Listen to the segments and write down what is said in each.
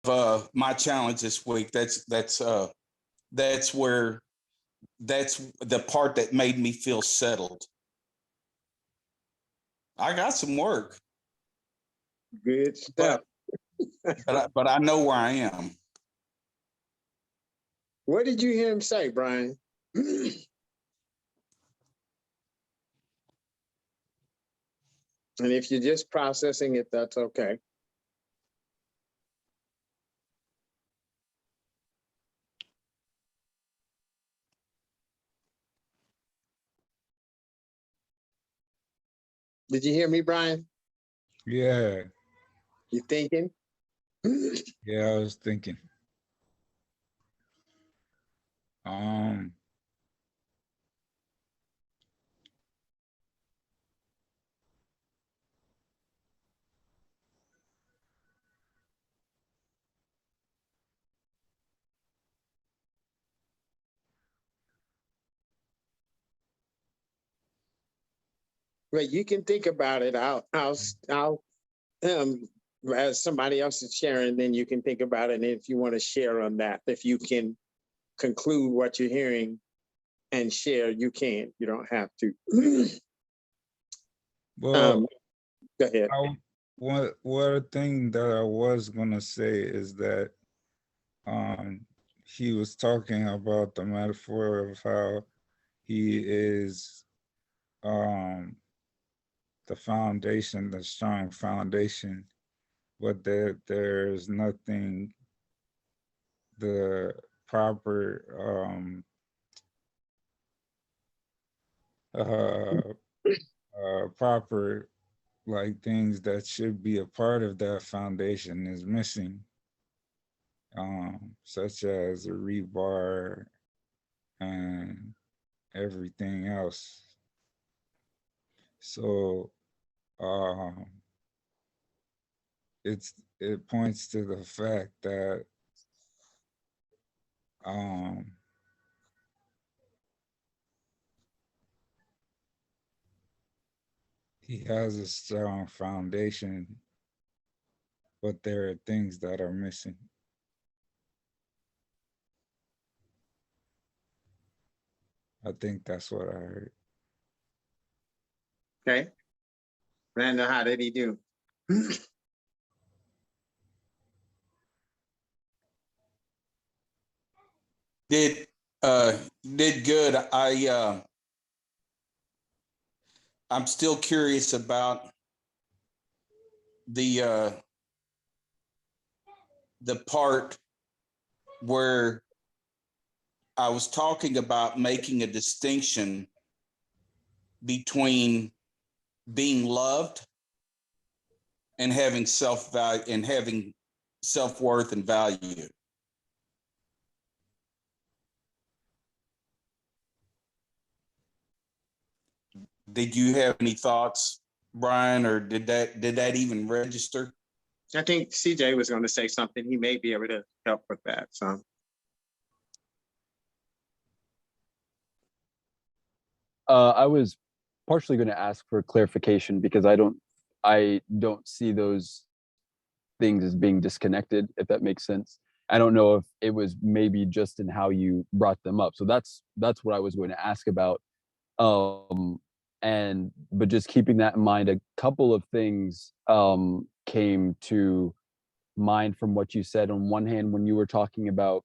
my challenge this week. That's where that's the part that made me feel settled. I got some work, Good stuff. but I know where I am. What did you hear him say, Brian? And if you're just processing it, that's okay. Did you hear me, Brian? Yeah, You thinking? yeah, I was thinking. Um, Well, you can think about it. I'll as somebody else is sharing, then you can think about it. And if you want to share on that, if you can conclude what you're hearing and share, you can. You don't have to. well, Go ahead. one thing that I was gonna say is that he was talking about the metaphor of how he is the foundation, the strong foundation, but there's nothing the proper proper like things that should be a part of that foundation is missing, such as a rebar and everything else. So it points to the fact that he has a strong foundation, but there are things that are missing. I think that's what I heard. Okay. Brandon, how did he do? Did did good. I'm still curious about the part where I was talking about making a distinction between being loved and having self-value and having self-worth and value. Did you have any thoughts, Brian, or did that even register? I think CJ was going to say something. He may be able to help with that. So. I was partially going to ask for clarification because I don't see those things as being disconnected, if that makes sense. I don't know if it was maybe just in how you brought them up. So that's what I was going to ask about. But just keeping that in mind, a couple of things came to mind from what you said. On one hand, when you were talking about,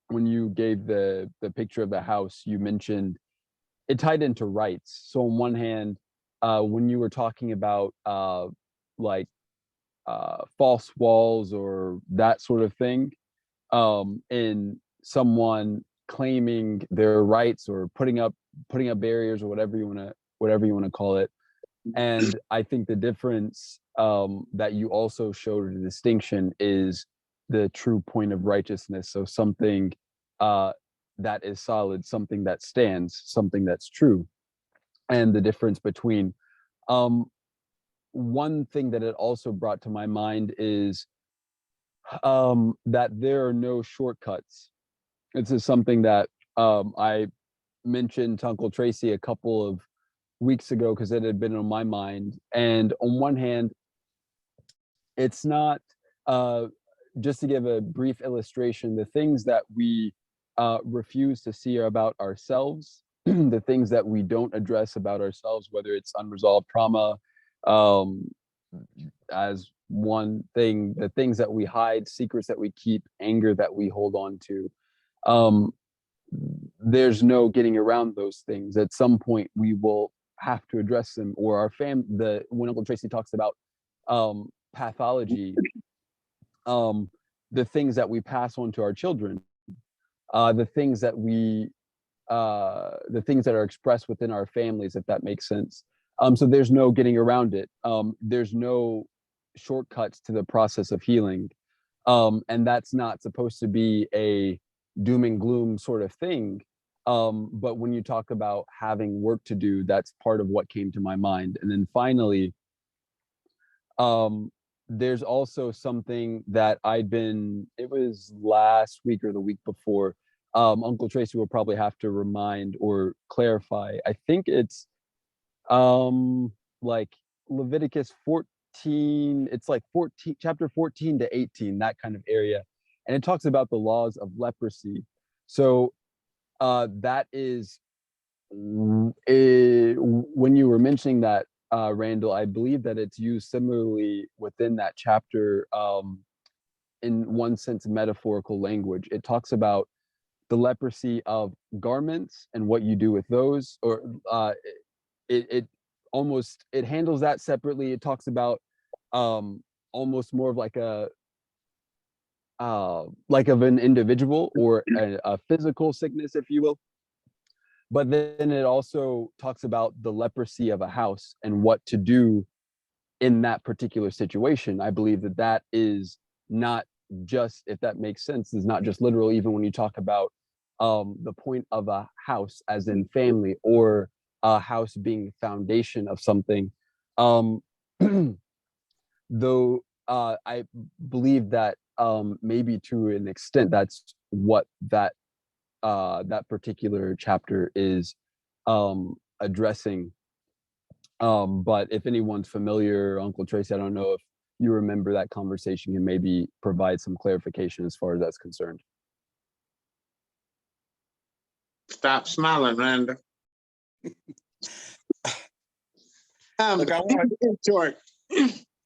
when you gave the picture of the house, you mentioned it tied into rights. So on one hand, when you were talking about false walls or that sort of thing, in someone claiming their rights or putting up barriers or whatever you want to call it. And I think the difference that you also showed a distinction is the true point of righteousness. So something that is solid, something that stands, something that's true. And the difference between one thing that it also brought to my mind is that there are no shortcuts. This is something that I mentioned to Uncle Tracy a couple of weeks ago because it had been on my mind. And on one hand, it's not just to give a brief illustration, the things that we refuse to see about ourselves, the things that we don't address about ourselves, whether it's unresolved trauma, um, as one thing, the things that we hide, secrets that we keep, anger that we hold on to. There's no getting around those things. At some point, we will have to address them, or our when Uncle Tracy talks about pathology, the things that we pass on to our children, the things that are expressed within our families, if that makes sense. So there's no getting around it. There's no shortcuts to the process of healing. And that's not supposed to be a doom and gloom sort of thing. But when you talk about having work to do, that's part of what came to my mind. And then finally, there's also something that it was last week or the week before, Uncle Tracy will probably have to remind or clarify. I think it's like Leviticus 14, it's like 14, chapter 14 to 18, that kind of area. And it talks about the laws of leprosy. So that is, when you were mentioning that, Randall, I believe that it's used similarly within that chapter, in one sense, metaphorical language. It talks about the leprosy of garments and what you do with those, or it handles that separately. It talks about almost more of like of an individual, or a physical sickness, if you will. But then it also talks about the leprosy of a house and what to do in that particular situation. I believe that is not just, if that makes sense, is not just literal, even when you talk about the point of a house as in family, or a house being the foundation of something. Though I believe that maybe to an extent that's what that particular chapter is addressing. But if anyone's familiar, Uncle Tracy, I don't know if you remember that conversation, and maybe provide some clarification as far as that's concerned. Stop smiling, Randall. Look, I want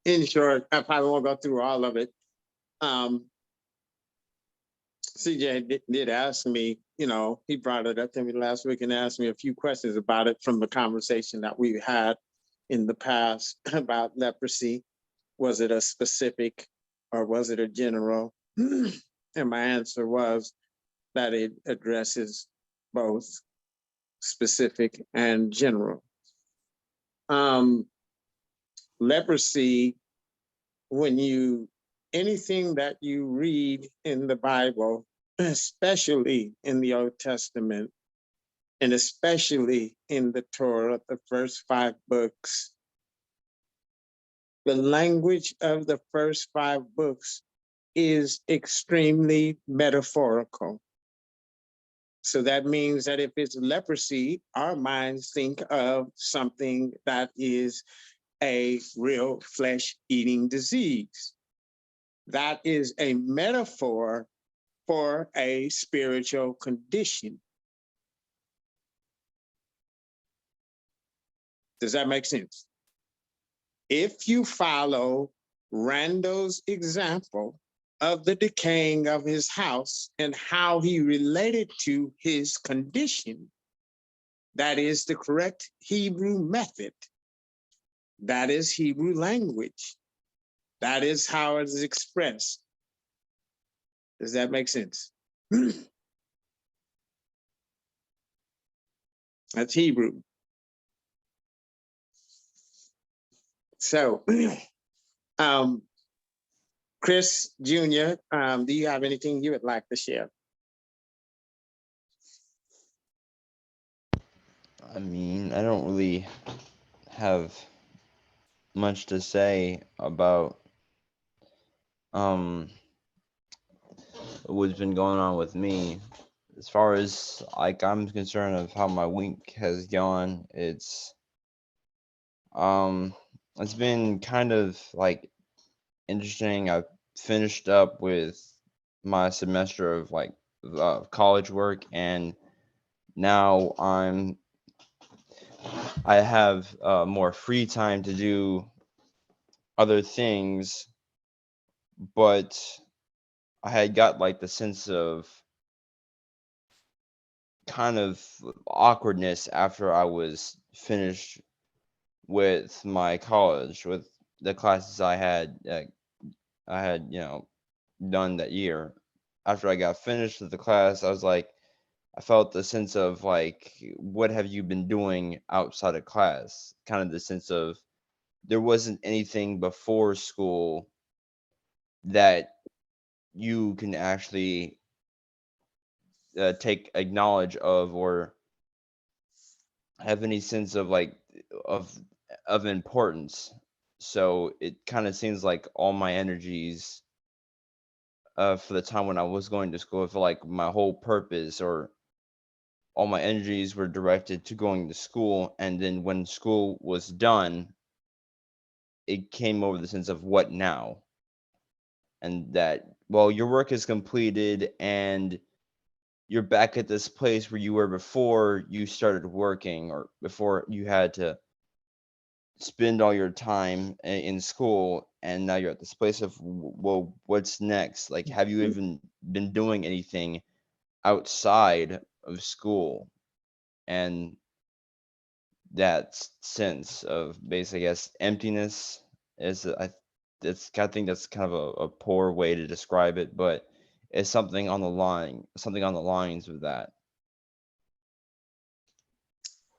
in short, I probably won't go through all of it. CJ did ask me, he brought it up to me last week and asked me a few questions about it from the conversation that we had in the past about leprosy. Was it a specific or was it a general? And my answer was that it addresses both specific and general. Leprosy, anything that you read in the Bible, especially in the Old Testament, and especially in the Torah, the first 5 books, the language of the first 5 books is extremely metaphorical. So that means that if it's leprosy, our minds think of something that is a real flesh-eating disease. That is a metaphor for a spiritual condition. Does that make sense? If you follow Randall's example of the decaying of his house and how he related to his condition, that is the correct Hebrew method. That is Hebrew language. That is how it is expressed. Does that make sense? That's Hebrew. So, Chris Jr., do you have anything you would like to share? I mean, I don't really have much to say about what's been going on with me. As far as I'm concerned of how my week has gone, it's been kind of interesting. I've finished up with my semester of like college work, and now I have more free time to do other things, but I had got like the sense of kind of awkwardness after I was finished with my college, with the classes I had, you know, done that year. After I got finished with the class, I was like, I felt the sense of like, what have you been doing outside of class? Kind of the sense of there wasn't anything before school that you can actually take acknowledge of, or have any sense of like of of importance. So it kind of seems like all my energies for the time when I was going to school, I feel like my whole purpose or all my energies were directed to going to school. And then when school was done, it came over the sense of what now? And that, well, your work is completed and you're back at this place where you were before you started working, or before you had to spend all your time in school, and now you're at this place of, well, what's next? Like, have you even been doing anything outside of school? And that sense of basically, I guess, emptiness is, I think that's kind of a poor way to describe it, but it's something on the lines of that.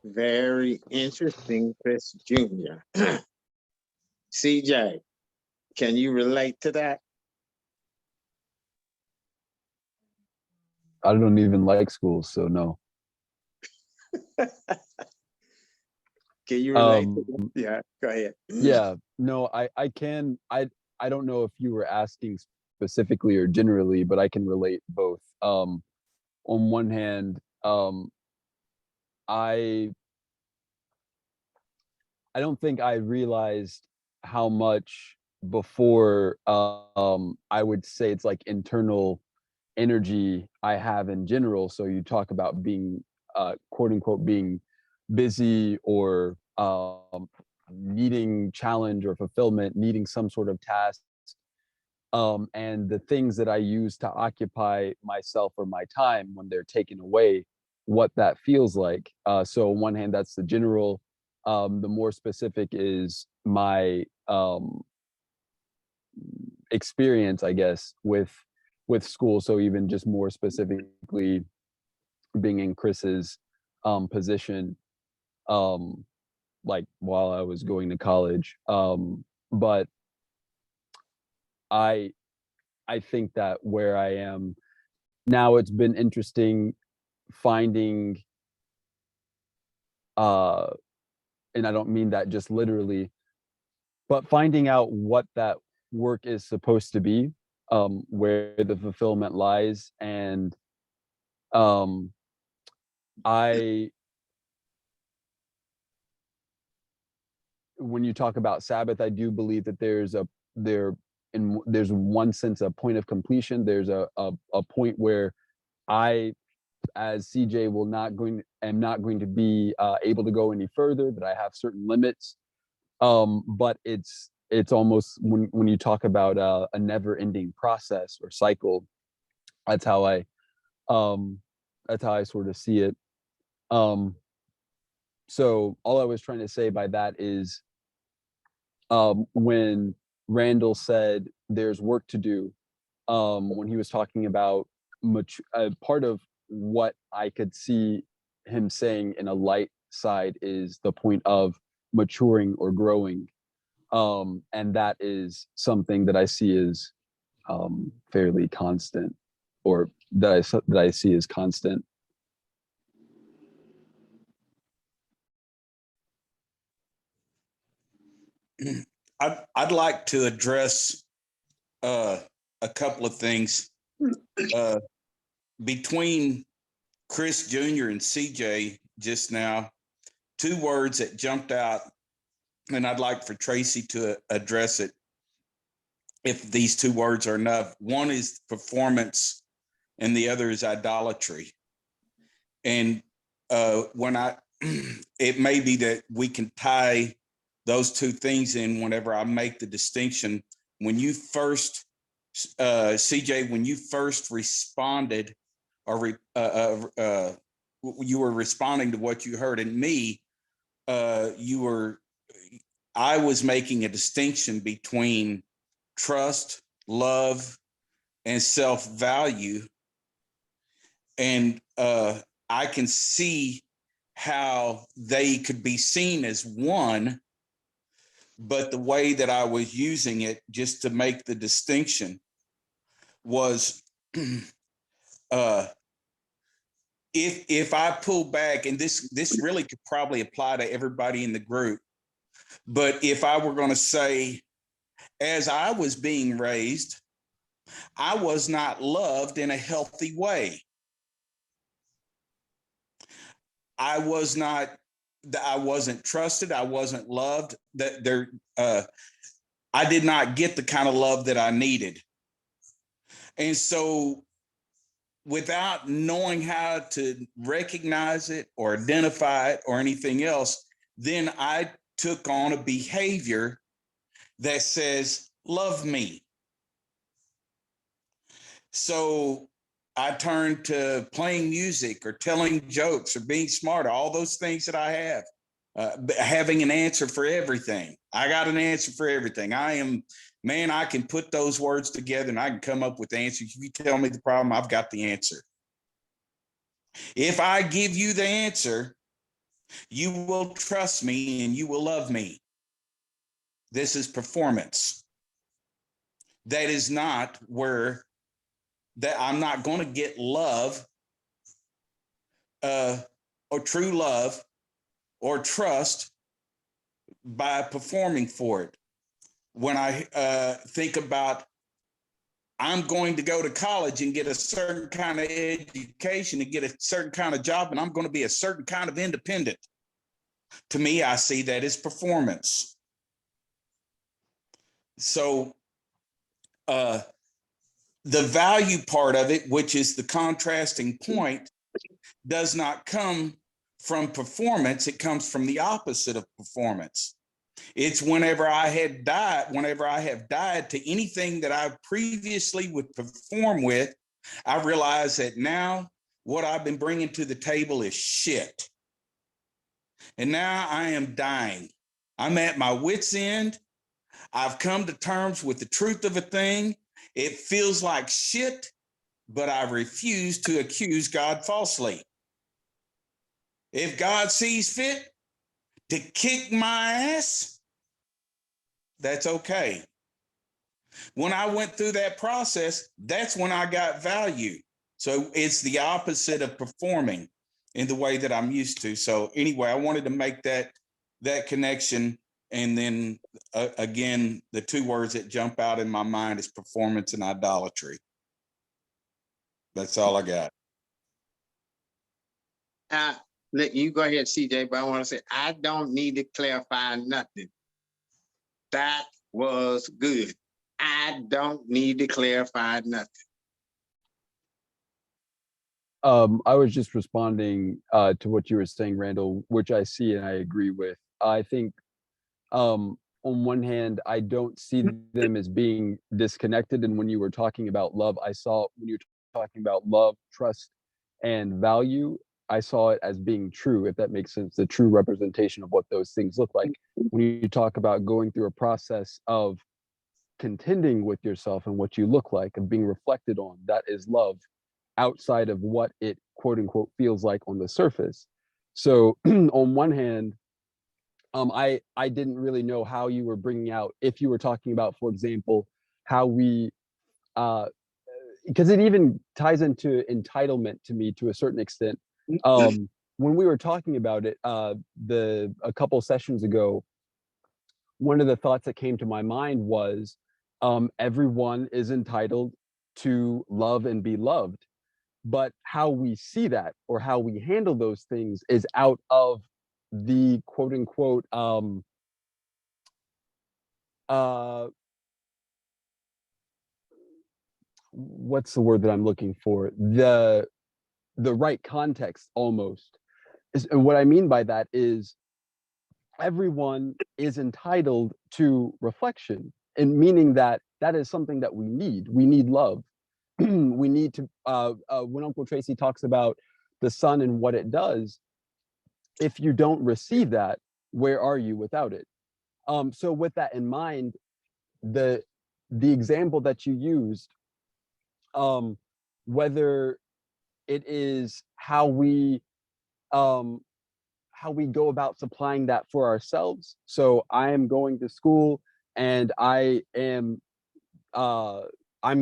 Very interesting, Chris Jr. CJ, can you relate to that? I don't even like schools, so no. Can you relate to Um, that? Yeah, go ahead. yeah, no, I can. I don't know if you were asking specifically or generally, but I can relate both. On one hand, I I don't think I realized how much before, I would say it's like internal energy I have in general. So you talk about being, quote unquote, being busy, or needing challenge or fulfillment, needing some sort of task. And the things that I use to occupy myself or my time when they're taken away, what that feels like. So on one hand, that's the general. The more specific is my experience, I guess, with school. So even just more specifically, being in Chris's position, um, like while I was going to college. But I I think that where I am now, it's been interesting finding, uh, and I don't mean that just literally, but finding out what that work is supposed to be, where the fulfillment lies. And um, I, when you talk about Sabbath, I do believe that there's one sense a point of completion. There's a point where I, as CJ, am not going to be able to go any further. That I have certain limits. But it's almost, when you talk about a never-ending process or cycle. That's how I um, that's how I sort of see it. Um, so all I was trying to say by that is, when Randall said there's work to do, when he was talking about part of what I could see him saying in a light side is the point of maturing or growing. And that is something that I see as fairly constant, or that I see as constant. I'd like to address a couple of things uh, between Chris Jr. and CJ just now. Two words that jumped out, and I'd like for Tracy to address it. if these two words are enough. One is performance and the other is idolatry. And when it may be that we can tie those two things in whenever I make the distinction. When you first, CJ, when you first responded, or you were responding to what you heard in me, I was making a distinction between trust, love, and self-value. And I can see how they could be seen as one, but the way that I was using it just to make the distinction was if I pull back, and this really could probably apply to everybody in the group, but if I were going to say, as I was being raised, I was not loved in a healthy way. I wasn't trusted. I wasn't loved. I did not get the kind of love that I needed. And so without knowing how to recognize it or identify it or anything else, then I took on a behavior that says, love me. So I turned to playing music or telling jokes or being smart, all those things that I have, having an answer for everything. I got an answer for everything. I can put those words together and I can come up with answers. If you tell me the problem, I've got the answer. If I give you the answer, you will trust me and you will love me. This is performance. That is not where that I'm not going to get love or true love or trust by performing for it. When I think about I'm going to go to college and get a certain kind of education and get a certain kind of job, and I'm going to be a certain kind of independent. To me, I see that as performance. So the value part of it, which is the contrasting point, does not come from performance. It comes from the opposite of performance. It's whenever I have died to anything that I previously would perform with, I realize that now what I've been bringing to the table is shit. And now I am dying. I'm at my wit's end. I've come to terms with the truth of a thing. It feels like shit, but I refuse to accuse God falsely. If God sees fit to kick my ass, that's okay. When I went through that process, that's when I got value. So it's the opposite of performing in the way that I'm used to. So anyway, I wanted to make that connection. And then again, the two words that jump out in my mind is performance and idolatry. That's all I got. Let you go ahead, CJ, but I want to say, I don't need to clarify nothing. That was good. I don't need to clarify nothing. I was just responding to what you were saying, Randall, which I see and I agree with. I think on one hand, I don't see them as being disconnected. And when you were talking about love, when you were talking about love, trust, and value, I saw it as being true, if that makes sense, the true representation of what those things look like. When you talk about going through a process of contending with yourself and what you look like and being reflected on, that is love outside of what it quote unquote feels like on the surface. So on one hand, I didn't really know how you were bringing out, if you were talking about, for example, how we because it even ties into entitlement to me to a certain extent. When we were talking about it a couple sessions ago, one of the thoughts that came to my mind was everyone is entitled to love and be loved, but how we see that or how we handle those things is out of the quote unquote what's the word that I'm looking for? The right context almost. And what I mean by that is everyone is entitled to reflection, and meaning that that is something that we need. We need love. We need to, when Uncle Tracy talks about the sun and what it does, if you don't receive that, where are you without it? So with that in mind, the example that you used, whether it is um, how we go about supplying that for ourselves. So I am going to school and I'm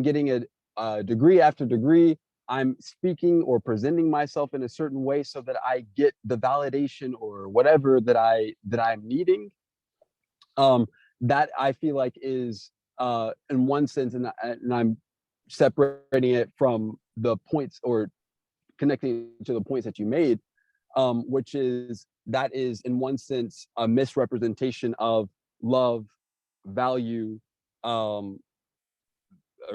getting a degree after degree. I'm speaking or presenting myself in a certain way so that I get the validation or whatever that I'm needing. That I feel like is in one sense, and I'm separating it from the points or connecting to the points that you made, which is that is in one sense a misrepresentation of love, value, or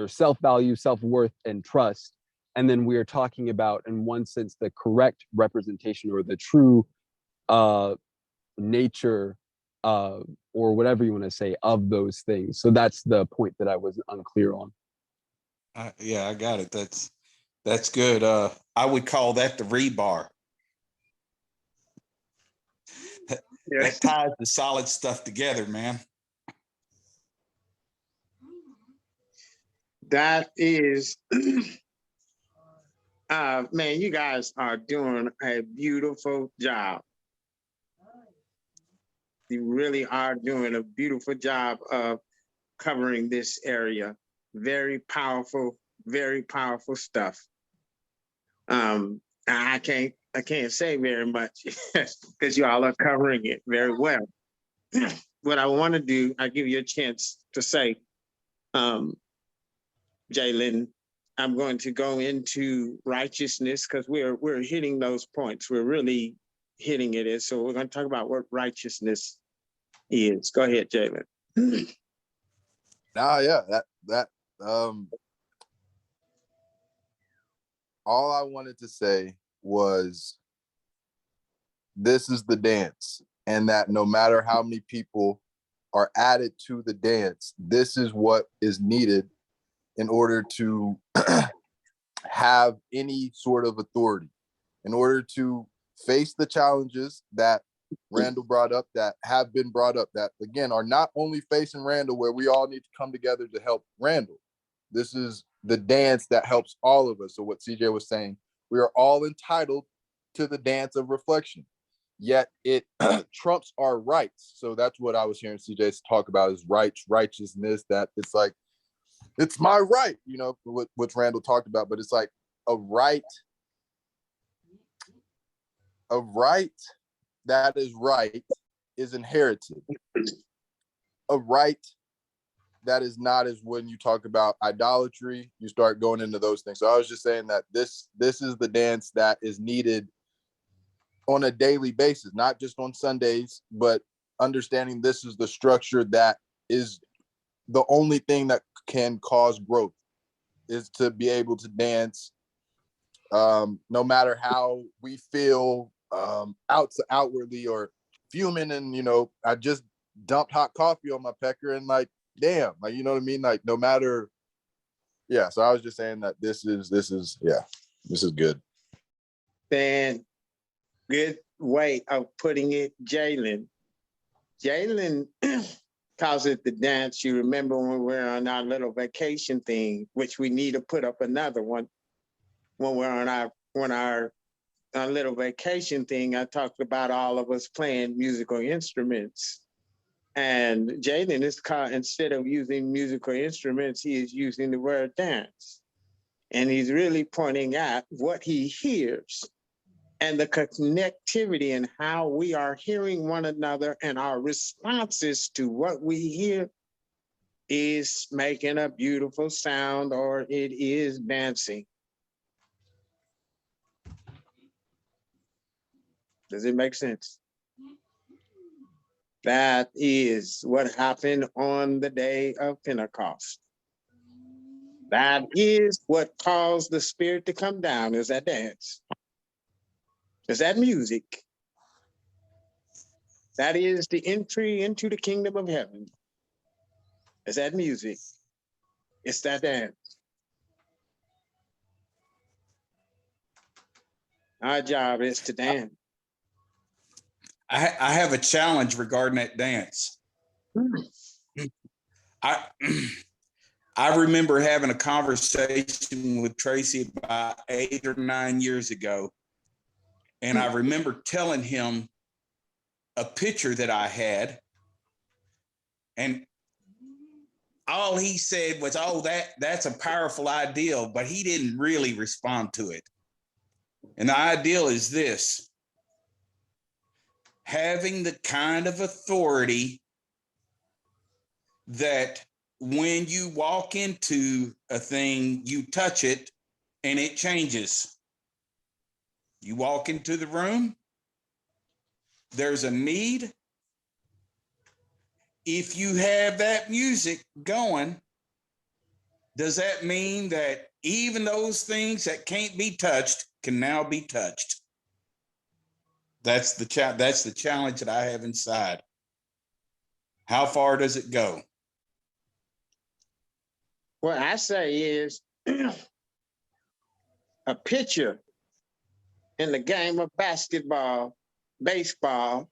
self-value, self-worth, and trust. And then we are talking about, in one sense, the correct representation or the true nature, or whatever you want to say, of those things. So that's the point that I was unclear on. Yeah, I got it. That's good. I would call that the rebar. That ties the solid stuff together, man. That is, man, you guys are doing a beautiful job. You really are doing a beautiful job of covering this area. Very powerful stuff. I can't say very much because you all are covering it very well. What I want to do, I give you a chance to say, Jalen, I'm going to go into righteousness because we're hitting those points. We're really hitting it. And so we're going to talk about what righteousness is. Go ahead, Jalen. Yeah, all I wanted to say was this is the dance, and that no matter how many people are added to the dance, this is what is needed in order to have any sort of authority, in order to face the challenges that Randall brought up, that have been brought up, that again are not only facing Randall, where we all need to come together to help Randall. This is the dance that helps all of us. So what CJ was saying, we are all entitled to the dance of reflection, yet it trumps our rights. So that's what I was hearing CJ talk about, is rights, righteousness, that it's like, it's my right, you know, what Randall talked about, but it's like a right that is right is inherited. A right that is not is when you talk about idolatry, you start going into those things. So I was just saying that this is the dance that is needed on a daily basis, not just on Sundays, but understanding this is the structure that is the only thing that can cause growth, is to be able to dance no matter how we feel outwardly or fuming. And, you know, I just dumped hot coffee on my pecker and like, damn, like, you know what I mean? Like, no matter. Yeah. So I was just saying that this is good. Then good way of putting it, Jalen. Jalen calls it the dance. You remember when we were on our little vacation thing, which we need to put up another one. When we're on our little vacation thing, I talked about all of us playing musical instruments. And Jalen is instead of using musical instruments, he is using the word dance. And he's really pointing out what he hears and the connectivity and how we are hearing one another, and our responses to what we hear is making a beautiful sound, or it is dancing. Does it make sense? That is what happened on the day of Pentecost. That is what caused the spirit to come down, is that dance. Is that music. That is the entry into the kingdom of heaven. Is that music. It's that dance. Our job is to dance. I have a challenge regarding that dance. I I remember having a conversation with Tracy about 8 or 9 years ago. And I remember telling him a picture that I had. And all he said was, oh, that's a powerful ideal, but he didn't really respond to it. And the ideal is this: having the kind of authority that when you walk into a thing, you touch it and it changes. You walk into the room, there's a need. If you have that music going, does that mean that even those things that can't be touched can now be touched? That's the challenge that I have inside. How far does it go? What I say is a pitcher in the game of basketball, baseball,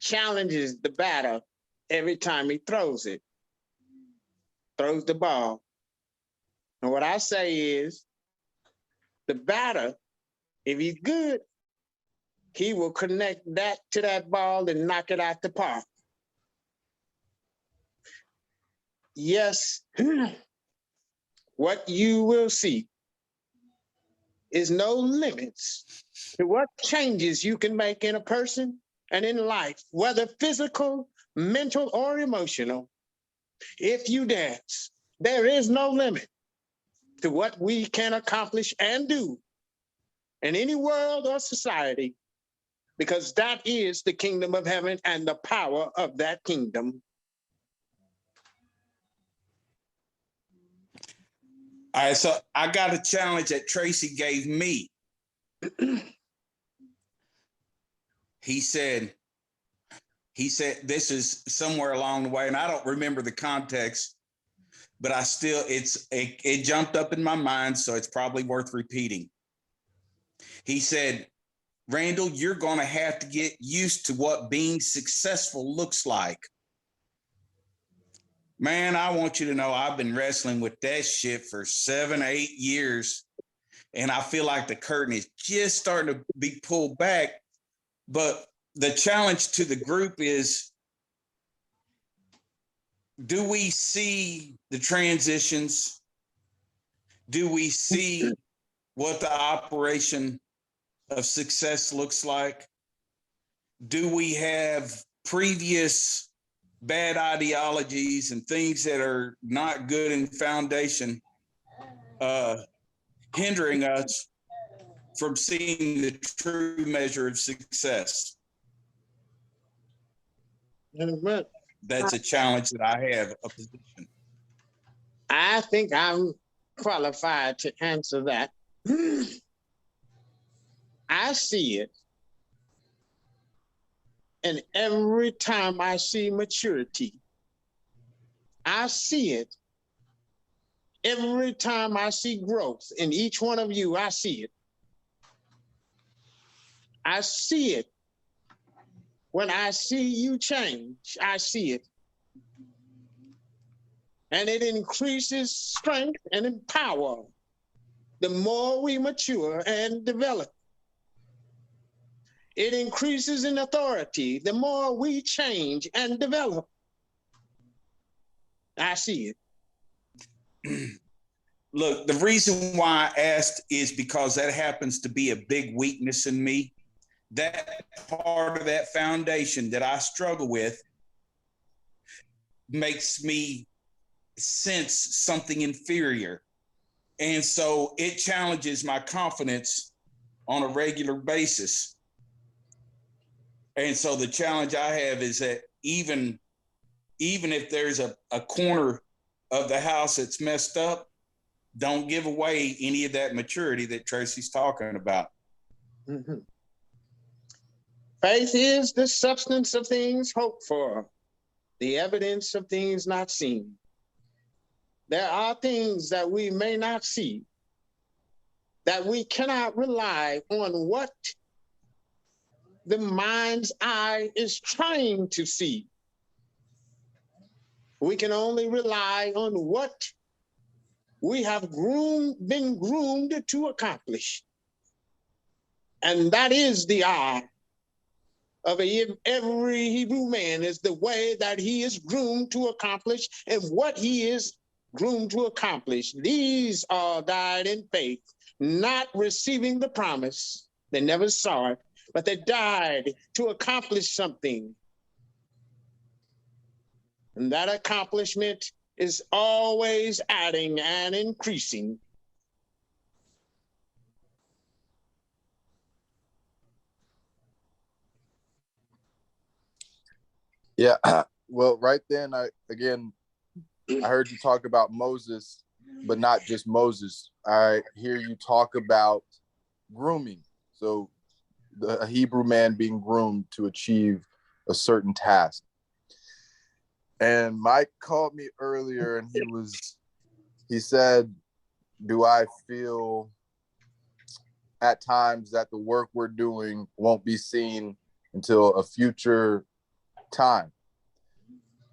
challenges the batter every time he throws the ball. And what I say is the batter, if he's good, he will connect that to that ball and knock it out the park. Yes, what you will see is no limits to what changes you can make in a person and in life, whether physical, mental, or emotional. If you dance, there is no limit to what we can accomplish and do in any world or society, because that is the kingdom of heaven and the power of that kingdom. All right, so I got a challenge that Tracy gave me. He said this is somewhere along the way, and I don't remember the context, but it jumped up in my mind, so it's probably worth repeating. He said, Randall, you're going to have to get used to what being successful looks like. Man, I want you to know I've been wrestling with that shit for 7, 8 years, and I feel like the curtain is just starting to be pulled back. But the challenge to the group is, do we see the transitions? Do we see what the operation of success looks like? Do we have previous bad ideologies and things that are not good in foundation hindering us from seeing the true measure of success? That's a challenge that I have, a position. I think I'm qualified to answer that. I see it. And every time I see maturity, I see it. Every time I see growth in each one of you, I see it. I see it. When I see you change, I see it. And it increases strength and in power the more we mature and develop. It increases in authority the more we change and develop. I see it. Look, the reason why I asked is because that happens to be a big weakness in me. That part of that foundation that I struggle with makes me sense something inferior. And so it challenges my confidence on a regular basis. And so the challenge I have is that even if there's a corner of the house that's messed up, don't give away any of that maturity that Tracy's talking about. Mhm. Faith is the substance of things hoped for, the evidence of things not seen. There are things that we may not see, that we cannot rely on what the mind's eye is trying to see. We can only rely on what we have been groomed to accomplish. And that is the eye of every Hebrew man, is the way that he is groomed to accomplish and what he is groomed to accomplish. These all died in faith, not receiving the promise. They never saw it, but they died to accomplish something. And that accomplishment is always adding and increasing. Yeah. Well, right then, I heard you talk about Moses, but not just Moses. I hear you talk about grooming. So a Hebrew man being groomed to achieve a certain task. And Mike called me earlier and he said, do I feel at times that the work we're doing won't be seen until a future time?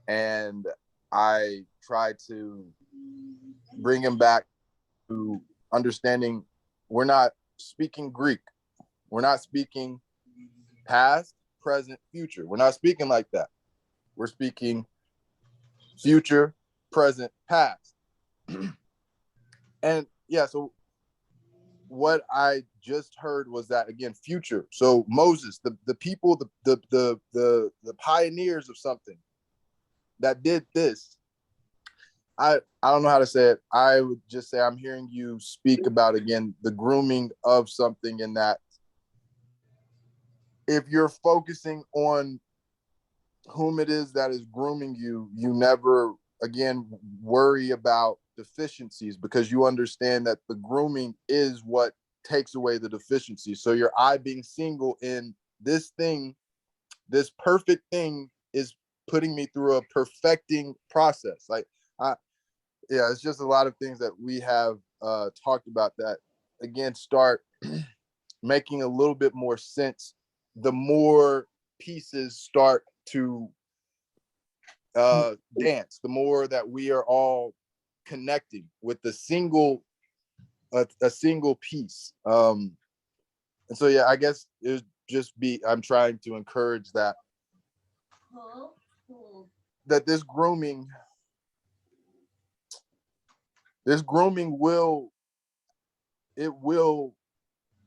And I try to bring him back to understanding we're not speaking Greek. We're not speaking past, present, future. We're not speaking like that. We're speaking future, present, past. And yeah, so what I just heard was that, again, future. So Moses, the people, the pioneers of something that did this. I don't know how to say it. I would just say I'm hearing you speak about, again, the grooming of something, in that if you're focusing on whom it is that is grooming you, you never, again, worry about deficiencies, because you understand that the grooming is what takes away the deficiency. So your eye being single in this thing, this perfect thing, is putting me through a perfecting process. Like, yeah, it's just a lot of things that we have talked about that, again, start making a little bit more sense the more pieces start to dance, the more that we are all connecting with a single piece. And so, yeah, I guess it just be, I'm trying to encourage that this grooming will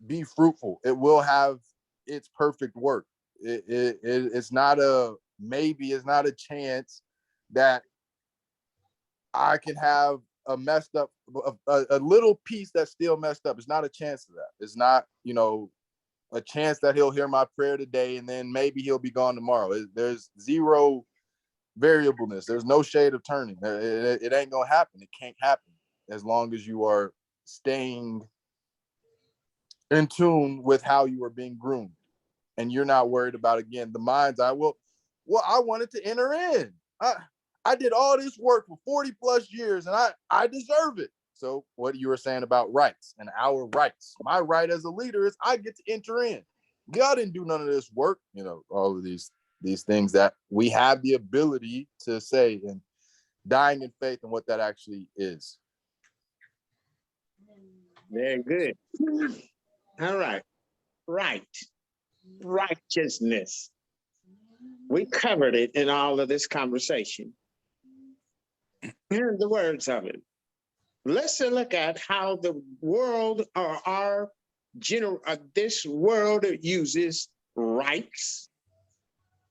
be fruitful. It will have its perfect work. It's not a maybe, it's not a chance that I can have a messed up, a little piece that's still messed up. It's not a chance of that. It's not, a chance that he'll hear my prayer today and then maybe he'll be gone tomorrow. There's zero variableness. There's no shade of turning. It ain't gonna happen. It can't happen as long as you are staying in tune with how you are being groomed, and you're not worried about, again, the mind's eye. Well, I wanted to enter in. I did all this work for 40 plus years and I deserve it. So what you were saying about rights and our rights, my right as a leader is I get to enter in. God didn't do none of this work, all of these things that we have the ability to say, and dying in faith and what that actually is. Very good. All right. Right. Righteousness. We covered it in all of this conversation. Here are the words of it. Let's look at how the world, or this world, uses rights,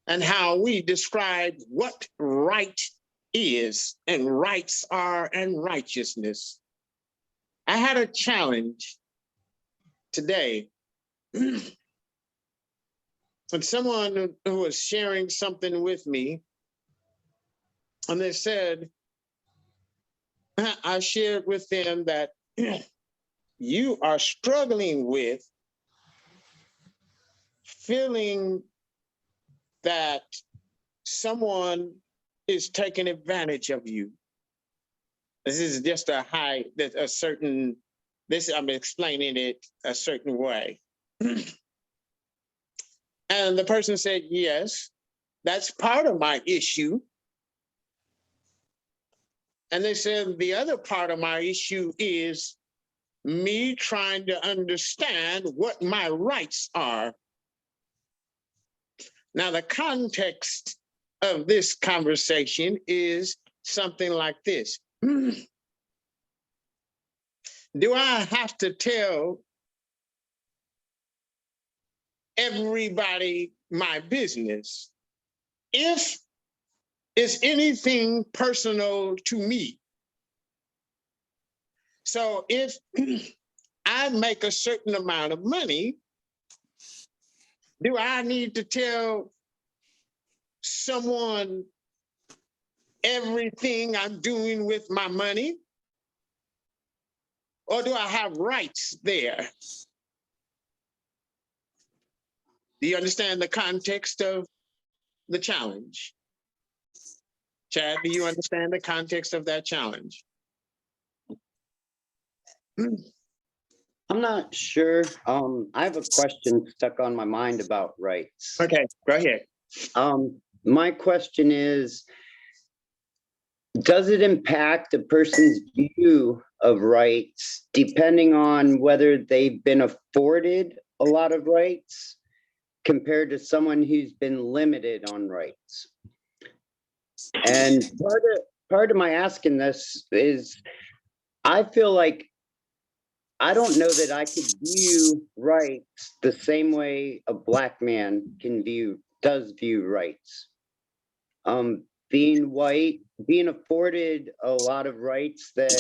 and how we describe what right is and rights are, and righteousness. I had a challenge today. And someone who was sharing something with me, and they said, I shared with them that you are struggling with feeling that someone is taking advantage of you. This is just a certain, I'm explaining it a certain way. And the person said, yes, that's part of my issue. And they said, the other part of my issue is me trying to understand what my rights are. Now, the context of this conversation is something like this. Do I have to tell everybody my business if it's anything personal to me? So if I make a certain amount of money, do I need to tell someone everything I'm doing with my money? Or do I have rights there? Do you understand the context of the challenge? Chad, do you understand the context of that challenge? I'm not sure. I have a question stuck on my mind about rights. Okay, go ahead. My question is, does it impact a person's view of rights depending on whether they've been afforded a lot of rights compared to someone who's been limited on rights? And part of my asking this is, I feel like I don't know that I could view rights the same way a Black man does view rights. Being white, being afforded a lot of rights that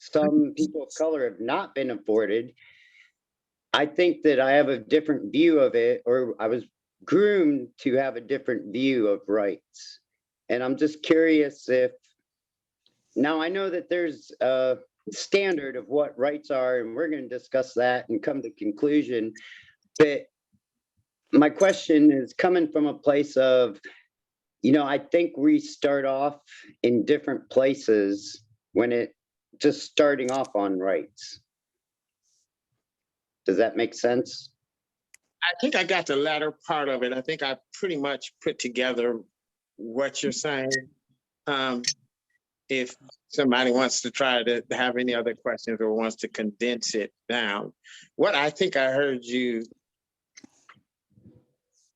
some people of color have not been afforded, I think that I have a different view of it, or I was groomed to have a different view of rights. And I'm just curious if, now I know that there's a standard of what rights are, and we're going to discuss that and come to conclusion. But my question is coming from a place of, I think we start off in different places when it just starting off on rights. Does that make sense? I think I got the latter part of it. I think I pretty much put together what you're saying. If somebody wants to try to have any other questions or wants to condense it down, what I think I heard you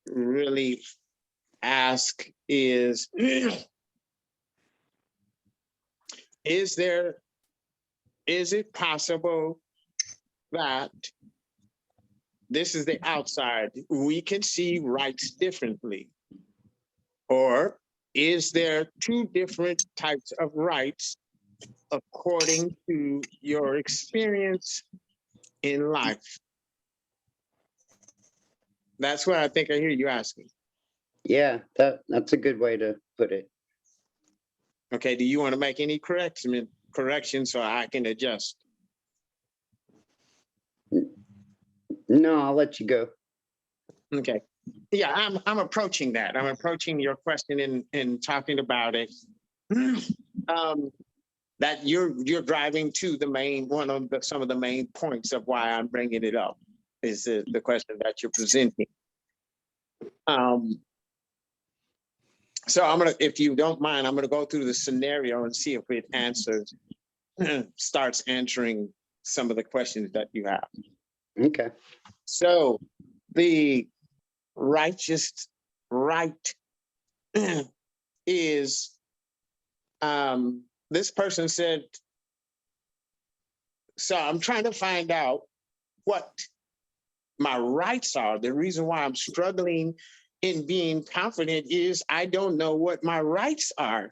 really ask is it possible that this is the outside, we can see rights differently? Or is there two different types of rights according to your experience in life? That's what I think I hear you asking. Yeah, that's a good way to put it. Okay, do you want to make any corrections so I can adjust? No, I'll let you go. Okay. Yeah, I'm approaching that. I'm approaching your question in talking about it. That you're driving to some of the main points of why I'm bringing it up is the question that you're presenting. So if you don't mind, I'm gonna go through the scenario and see if it starts answering some of the questions that you have. Okay. So the righteous right is, this person said, so I'm trying to find out what my rights are. The reason why I'm struggling in being confident is I don't know what my rights are.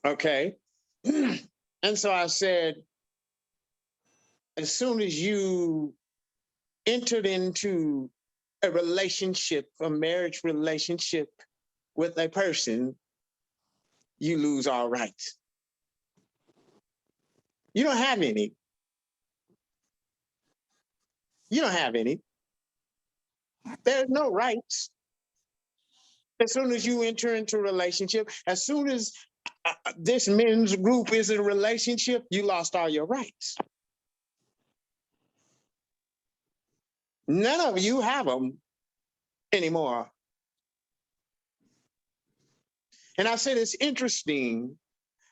Okay. And so I said, as soon as you entered into a relationship, a marriage relationship with a person, you lose all rights. You don't have any. You don't have any. There's no rights. As soon as you enter into a relationship, as soon as this men's group is in a relationship, you lost all your rights. None of you have them anymore. And I said it's interesting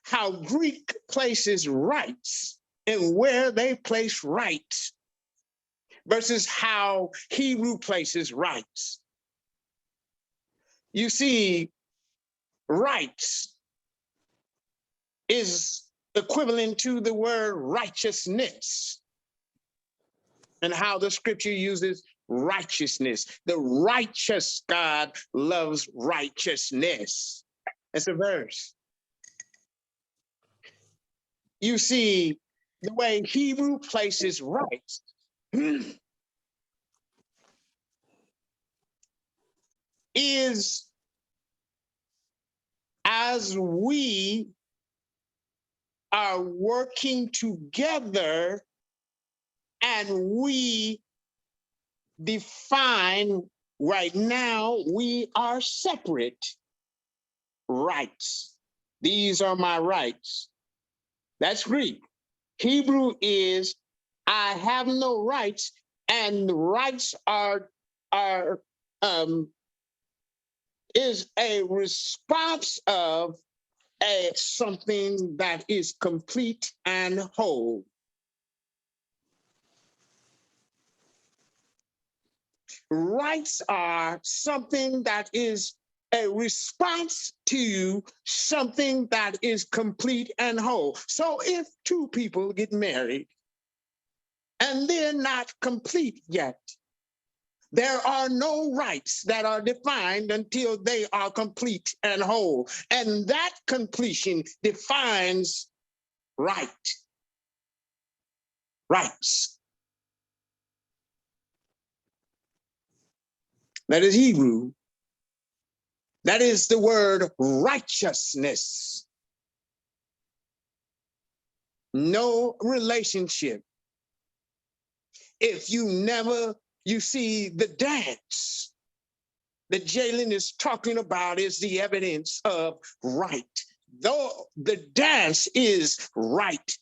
how Greek places rights and where they place rights versus how Hebrew places rights. You see, rights is equivalent to the word righteousness, and how the scripture uses righteousness. The righteous God loves righteousness. That's a verse. You see, the way Hebrew places rights is as we are working together and we define right now, we are separate rights. These are my rights. That's Greek. Hebrew is I have no rights, and the rights is a response of something that is complete and whole. Rights are something that is a response to something that is complete and whole. So if two people get married and they're not complete yet, there are no rights that are defined until they are complete and whole. And that completion defines rights. That is Hebrew. That is the word righteousness. No relationship. If you see the dance that Jalen is talking about is the evidence of right. Though the dance is rights.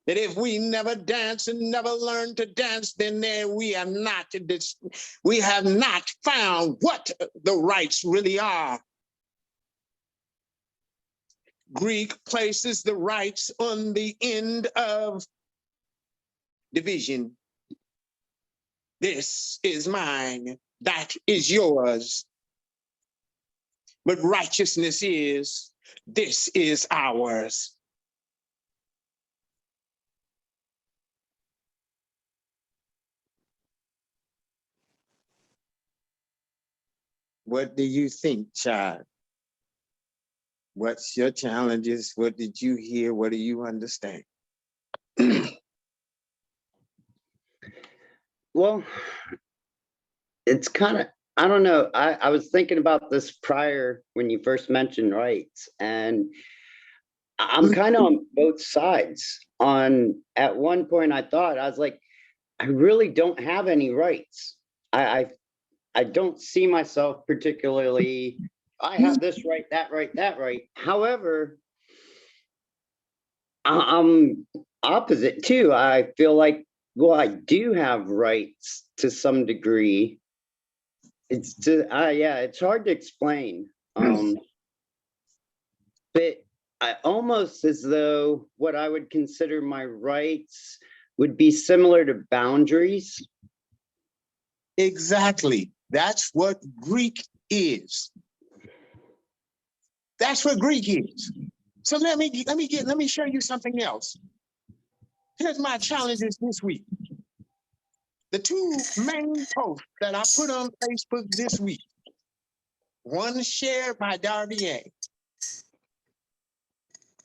That if we never dance and never learn to dance, then we have not found what the rights really are. Greek places the rights on the end of division. This is mine, that is yours. But righteousness is, this is ours. What do you think, child? What's your challenges? What did you hear? What do you understand? Well, it's kind of, I don't know. I was thinking about this prior when you first mentioned rights, and I'm kind of on both sides. At one point I was like, I really don't have any rights. I don't see myself particularly, I have this right, that right, that right. However, I'm opposite too. I feel like, well, I do have rights to some degree. It's hard to explain. But I almost as though what I would consider my rights would be similar to boundaries. Exactly. That's what Greek is. That's what Greek is. So let me show you something else. Here's my challenges this week. The two main posts that I put on Facebook this week. One shared by Darby A.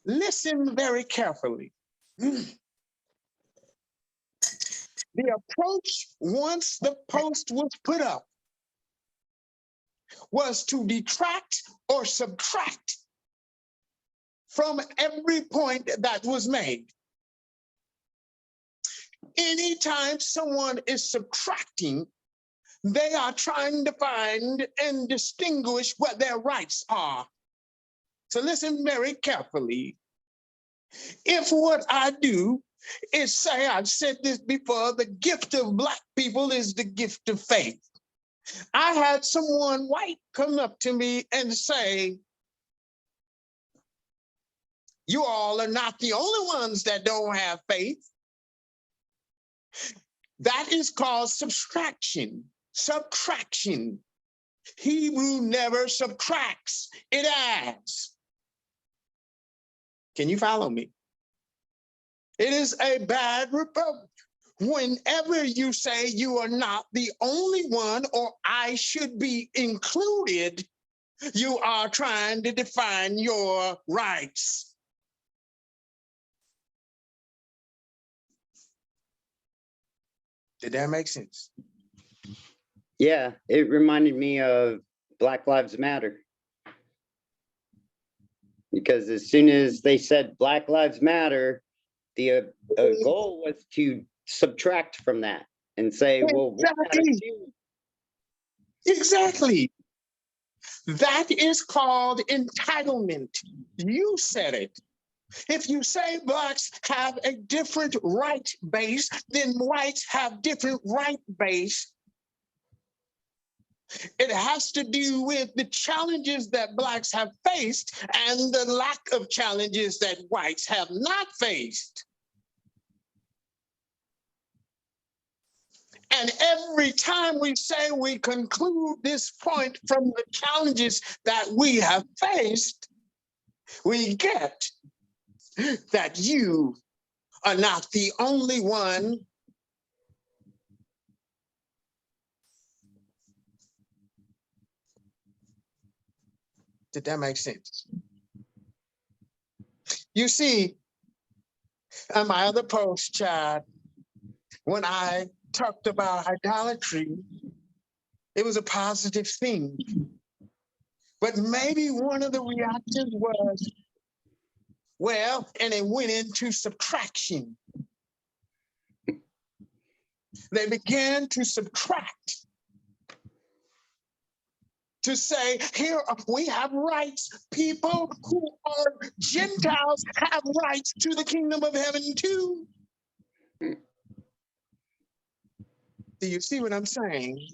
Listen very carefully. The approach, once the post was put up, was to detract or subtract from every point that was made. Anytime someone is subtracting, they are trying to find and distinguish what their rights are. So listen very carefully. If what I do is say, I've said this before, the gift of Black people is the gift of faith. I had someone white come up to me and say, you all are not the only ones that don't have faith. That is called subtraction. Subtraction. Hebrew never subtracts, it adds. Can you follow me? It is a bad reproach. Whenever you say you are not the only one or I should be included, you are trying to define your rights. Did that make sense? Yeah, it reminded me of Black Lives Matter. Because as soon as they said Black Lives Matter, the goal was to subtract from that and say, well, we gotta choose. Exactly. That is called entitlement. You said it. If you say blacks have a different right base, then whites have different right base. It has to do with the challenges that blacks have faced and the lack of challenges that whites have not faced. And every time we say we conclude this point from the challenges that we have faced, we get that you are not the only one. Did that make sense? You see, on my other post, Chad, when I talked about idolatry, it was a positive thing. But maybe one of the reactions was, well, and it went into subtraction. They began to subtract. To say, here we have rights. People who are Gentiles have rights to the kingdom of heaven too. Do you see what I'm saying?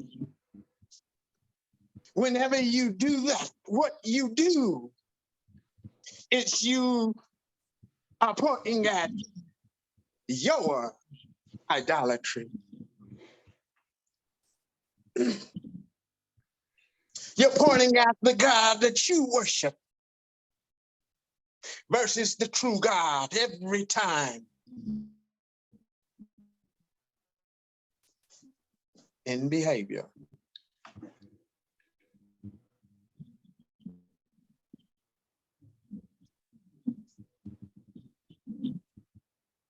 Whenever you do that, what you do is you are pointing at your idolatry. You're pointing at the God that you worship versus the true God every time. In behavior.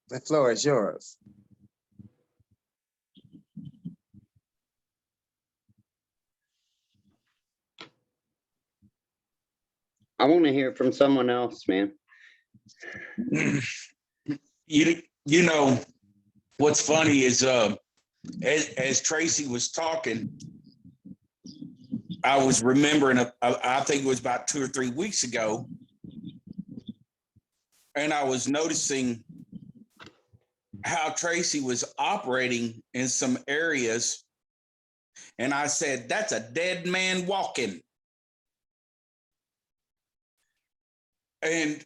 The floor is yours. I want to hear from someone else, man. You know, what's funny is as Tracy was talking, I was remembering, I think it was about 2 or 3 weeks ago, and I was noticing how Tracy was operating in some areas, and I said, that's a dead man walking. And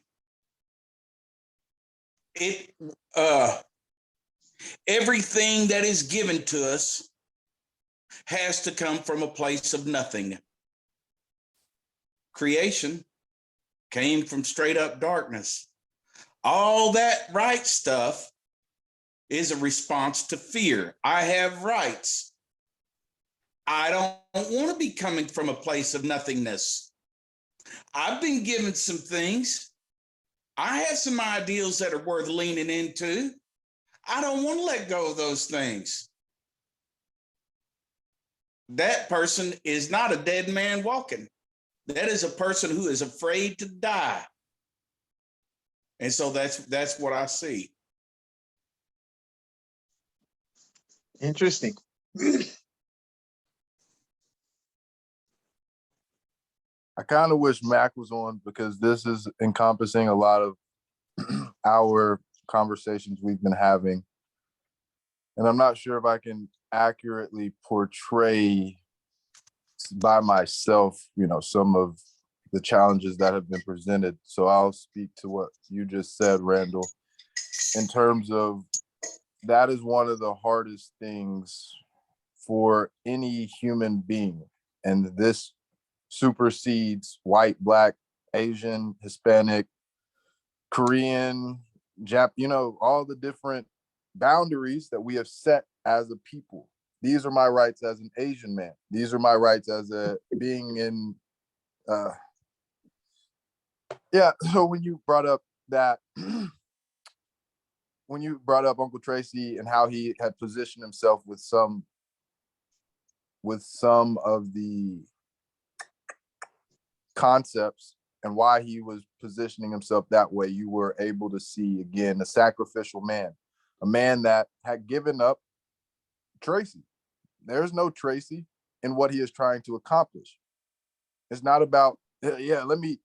it everything that is given to us has to come from a place of nothing. Creation came from straight up darkness. All that right stuff is a response to fear. I have rights. I don't want to be coming from a place of nothingness. I've been given some things. I have some ideals that are worth leaning into. I don't want to let go of those things. that person is not a dead man walking. That is a person who is afraid to die. And so that's what I see. Interesting. I kind of wish Mac was on because this is encompassing a lot of our conversations we've been having. And I'm not sure if I can accurately portray by myself, some of the challenges that have been presented. So I'll speak to what you just said, Randall, in terms of that is one of the hardest things for any human being. And this supersedes white, black, Asian, Hispanic, Korean, all the different boundaries that we have set as a people. These are my rights as an Asian man. These are my rights as a being in, so when you brought up that, when you brought up Uncle Tracy and how he had positioned himself with some of the concepts and why he was positioning himself that way, you were able to see again a sacrificial man, a man that had given up Tracy. There's no Tracy in what he is trying to accomplish. It's not about, let me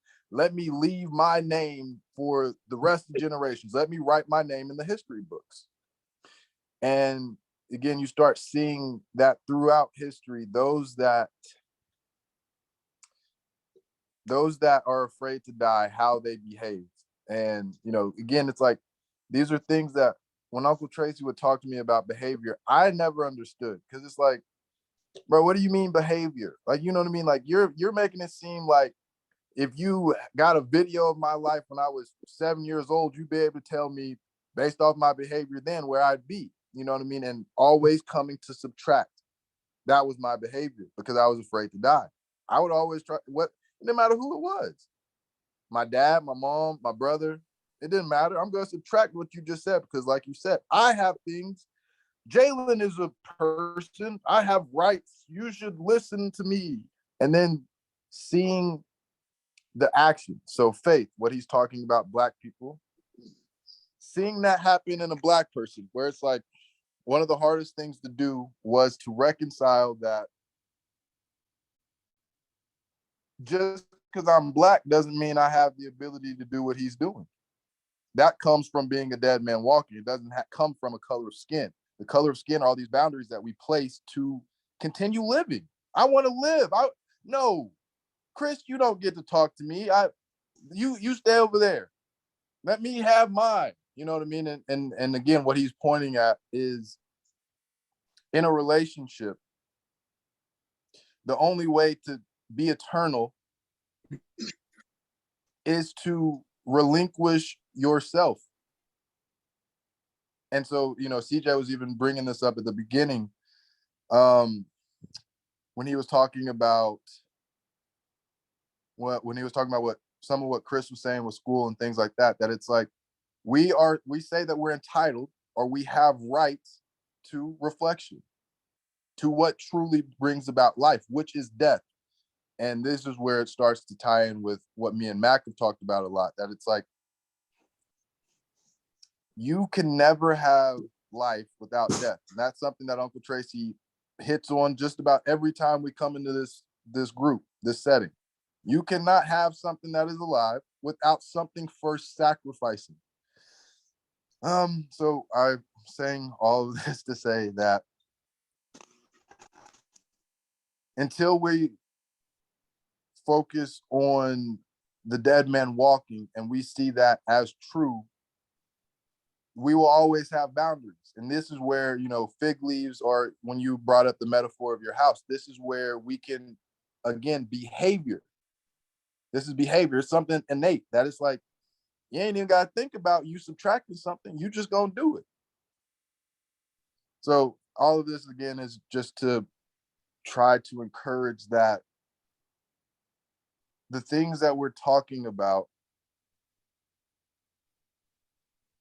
leave my name for the rest of the generations. Let me write my name in the history books. And again, you start seeing that throughout history, those that are afraid to die, how they behave. And, again, it's like, these are things that when Uncle Tracy would talk to me about behavior, I never understood. Cause it's like, bro, what do you mean behavior? Like, you know what I mean? Like you're making it seem like if you got a video of my life when I was 7 years old, you'd be able to tell me based off my behavior then where I'd be, you know what I mean? And always coming to subtract. That was my behavior because I was afraid to die. I would always try no matter who it was. My dad, my mom, my brother, it didn't matter. I'm going to subtract what you just said because like you said, I have things. Jalen is a person. I have rights. You should listen to me. And then seeing the action. So Faith, what he's talking about, black people, seeing that happen in a black person, where it's like one of the hardest things to do was to reconcile that just because I'm black doesn't mean I have the ability to do what he's doing. That comes from being a dead man walking. It doesn't come from a color of skin. The color of skin are all these boundaries that we place to continue living. I want to live. No, Chris, you don't get to talk to me. You stay over there. Let me have mine. You know what I mean? And again, what he's pointing at is in a relationship, the only way to be eternal is to relinquish yourself. And so, CJ was even bringing this up at the beginning when he was talking about what some of what Chris was saying with school and things like that it's like we say that we're entitled or we have rights to reflection, to what truly brings about life, which is death. And this is where it starts to tie in with what me and Mac have talked about a lot, that it's like you can never have life without death. And that's something that Uncle Tracy hits on just about every time we come into this group, this setting. You cannot have something that is alive without something first sacrificing. So I'm saying all of this to say that until we focus on the dead man walking and we see that as true, we will always have boundaries. And this is where, fig leaves, or when you brought up the metaphor of your house, this is where we can, again, behavior. This is behavior. It's something innate that it's like, you ain't even got to think about you subtracting something. You just going to do it. So all of this, again, is just to try to encourage that the things that we're talking about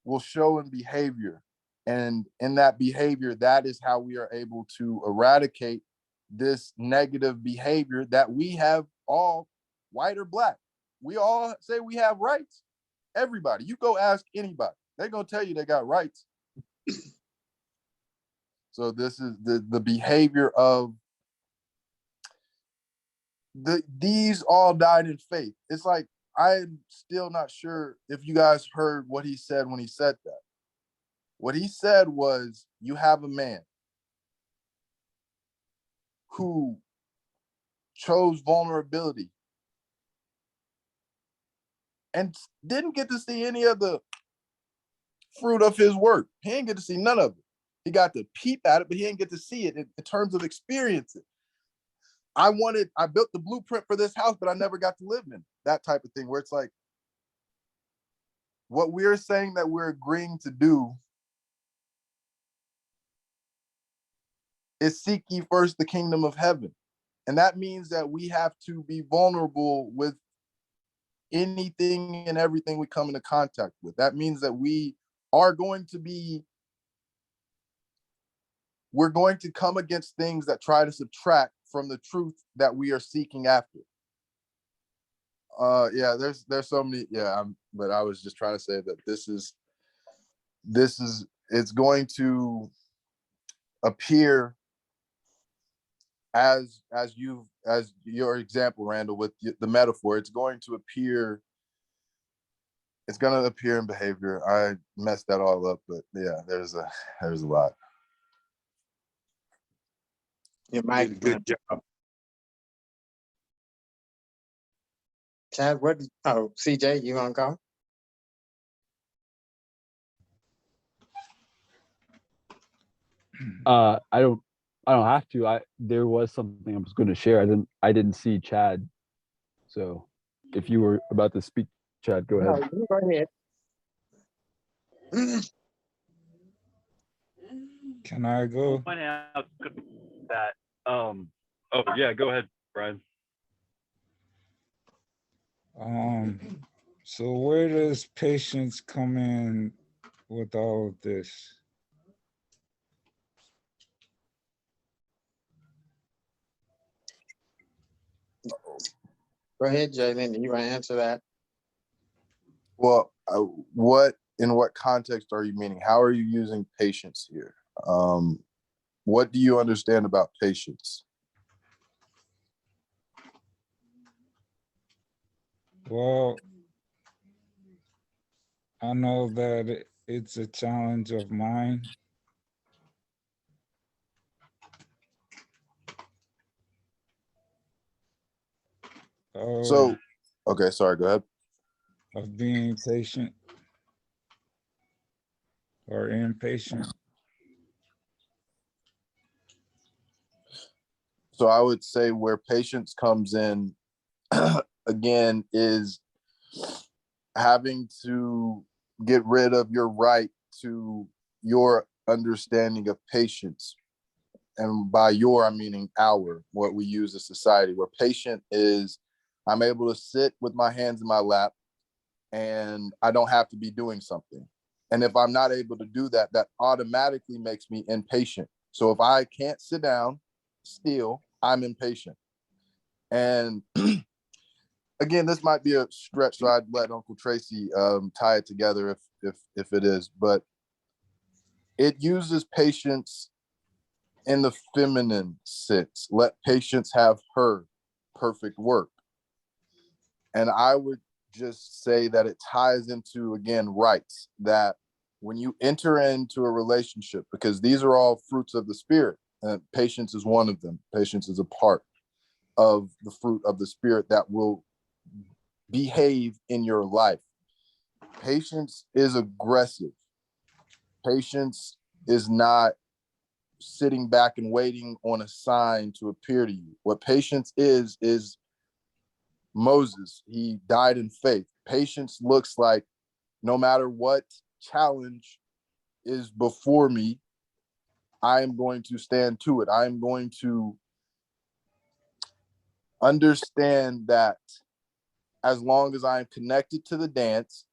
will show in behavior. And in that behavior, that is how we are able to eradicate this negative behavior that we have all, white or black. We all say we have rights. Everybody, you go ask anybody, they're gonna tell you they got rights. So this is the behavior of these all died in faith. It's like, I'm still not sure if you guys heard what he said when he said that. What he said was, you have a man who chose vulnerability and didn't get to see any of the fruit of his work. He didn't get to see none of it. He got to peep at it, but he didn't get to see it in terms of experiencing. I built the blueprint for this house, but I never got to live in it. That type of thing, where it's like, what we're saying that we're agreeing to do is seek ye first the kingdom of heaven. And that means that we have to be vulnerable with anything and everything we come into contact with. That means that we're going to come against things that try to subtract from the truth that we are seeking after. Yeah, there's so many, but I was just trying to say that this is it's going to appear as your example, Randall, with the metaphor. It's going to appear in behavior. I messed that all up, but yeah, there's a lot. Your mic. Good job. Chad, CJ, you gonna go? I don't have to. There was something I was going to share. I didn't see Chad. So if you were about to speak, Chad, go ahead. No, you go ahead. Can I go? Point out that oh yeah, go ahead, Brian. So where does patience come in with all of this? Go ahead, Jalen. You want to answer that? Well, in what context are you meaning? How are you using patience here? What do you understand about patience? Well, I know that it's a challenge of mine. So, okay, sorry, go ahead. Of being patient or impatient. So I would say where patience comes in, again, is having to get rid of your right to your understanding of patience. And by your, I'm meaning our, what we use as society, where patient is, I'm able to sit with my hands in my lap and I don't have to be doing something. And if I'm not able to do that, that automatically makes me impatient. So if I can't sit down still, I'm impatient. And again, this might be a stretch, so I'd let Uncle Tracy tie it together if it is, but it uses patience in the feminine sense. Let patience have her perfect work. And I would just say that it ties into, again, rights, that when you enter into a relationship, because these are all fruits of the spirit, and patience is one of them. Patience is a part of the fruit of the spirit that will behave in your life. Patience is aggressive. Patience is not sitting back and waiting on a sign to appear to you. What patience is Moses. He died in faith. Patience looks like no matter what challenge is before me, I am going to stand to it. I am going to understand that as long as I am connected to the dance,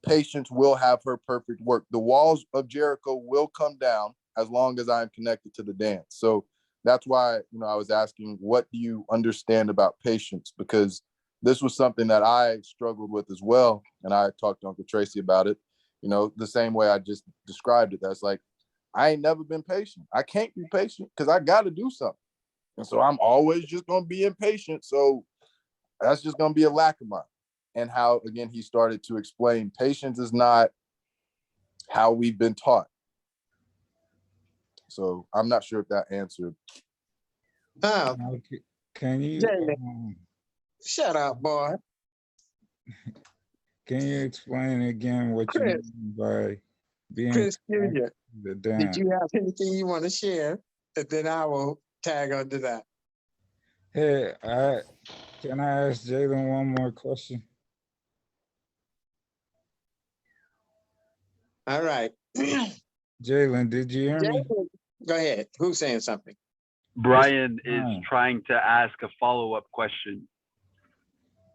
patience will have her perfect work. The walls of Jericho will come down as long as I am connected to the dance. So that's why, I was asking, what do you understand about patience? Because this was something that I struggled with as well. And I talked to Uncle Tracy about it, the same way I just described it. That's like, I ain't never been patient. I can't be patient because I got to do something. And so I'm always just going to be impatient. So that's just going to be a lack of mine. And how, again, he started to explain patience is not how we've been taught. So I'm not sure if that answered. Okay, can you, Jalen, shut up, boy. can you explain again what you Chris, mean by being Chris connected Jr., to the did dance? you have anything you want to share? And then I will tag onto that. Hey, can I ask Jalen one more question? All right. Jalen, did you hear me? Jalen, go ahead. Who's saying something? Brian is Brian. trying to ask a follow-up question.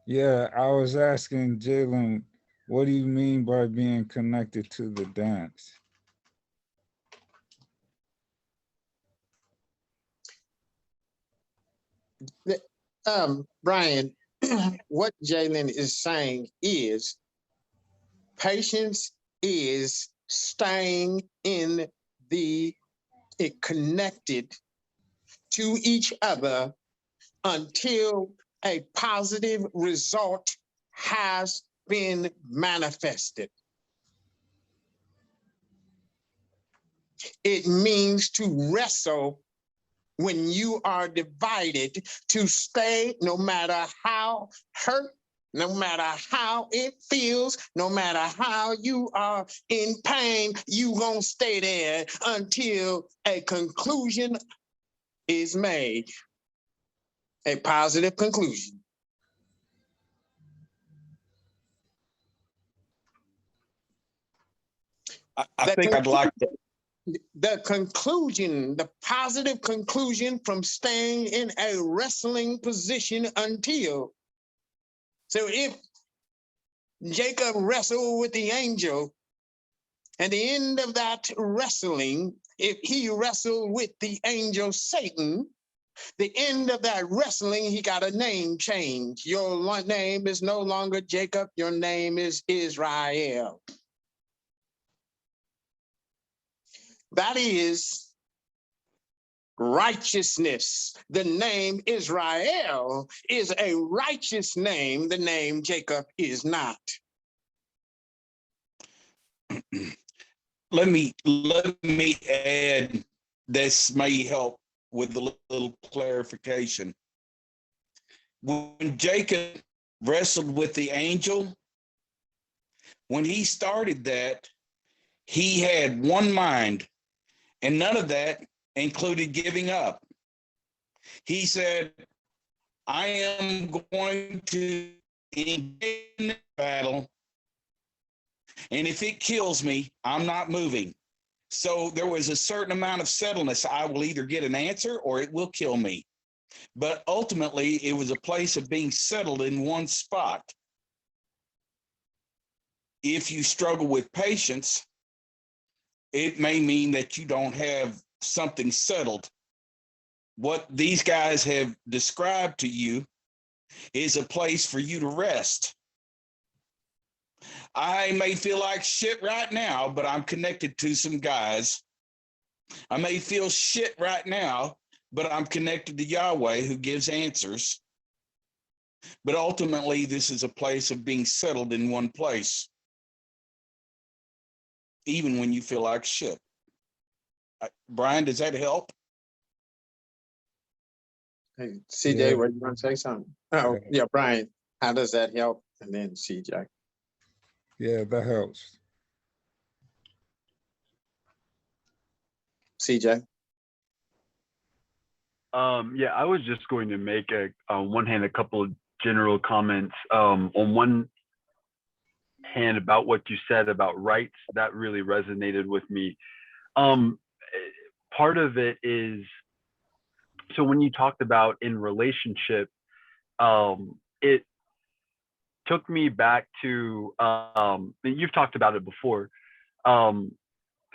Yeah, I was asking Jalen, what do you mean by being connected to the dance? Brian, what Jalen is saying is patience is staying in it connected to each other until a positive result has been manifested. It means to wrestle when you are divided, to stay no matter how hurt, no matter how it feels, no matter how you are in pain, you gonna stay there until a conclusion is made, a positive conclusion. I think I'd like to. The conclusion, the positive conclusion from staying in a wrestling position until. So if Jacob wrestled with the angel, at the end of that wrestling, if he wrestled with the angel Satan, the end of that wrestling, he got a name change. Your name is no longer Jacob, your name is Israel. That is righteousness. The name Israel is a righteous name. The name Jacob is not. Let me add, this may help with a little clarification. When Jacob wrestled with the angel, when he started that, he had one mind, and none of that included giving up. He said, I am going to engage in the battle, and if it kills me, I'm not moving. So there was a certain amount of settledness. I will either get an answer or it will kill me. But ultimately, it was a place of being settled in one spot. If you struggle with patience, it may mean that you don't have something settled. What these guys have described to you is a place for you to rest. I may feel like shit right now, but I'm connected to some guys. I may feel shit right now, but I'm connected to Yahweh who gives answers. But ultimately, this is a place of being settled in one place, even when you feel like shit. Brian, does that help? Hey, CJ, Yeah. what you want to say something? Oh, yeah, Brian, how does that help? And then CJ. Yeah, that helps. CJ. Yeah, I was just going to make on one hand, a couple of general comments. On one hand, about what you said about rights, that really resonated with me. Part of it is, so when you talked about in relationship, it took me back to, you've talked about it before,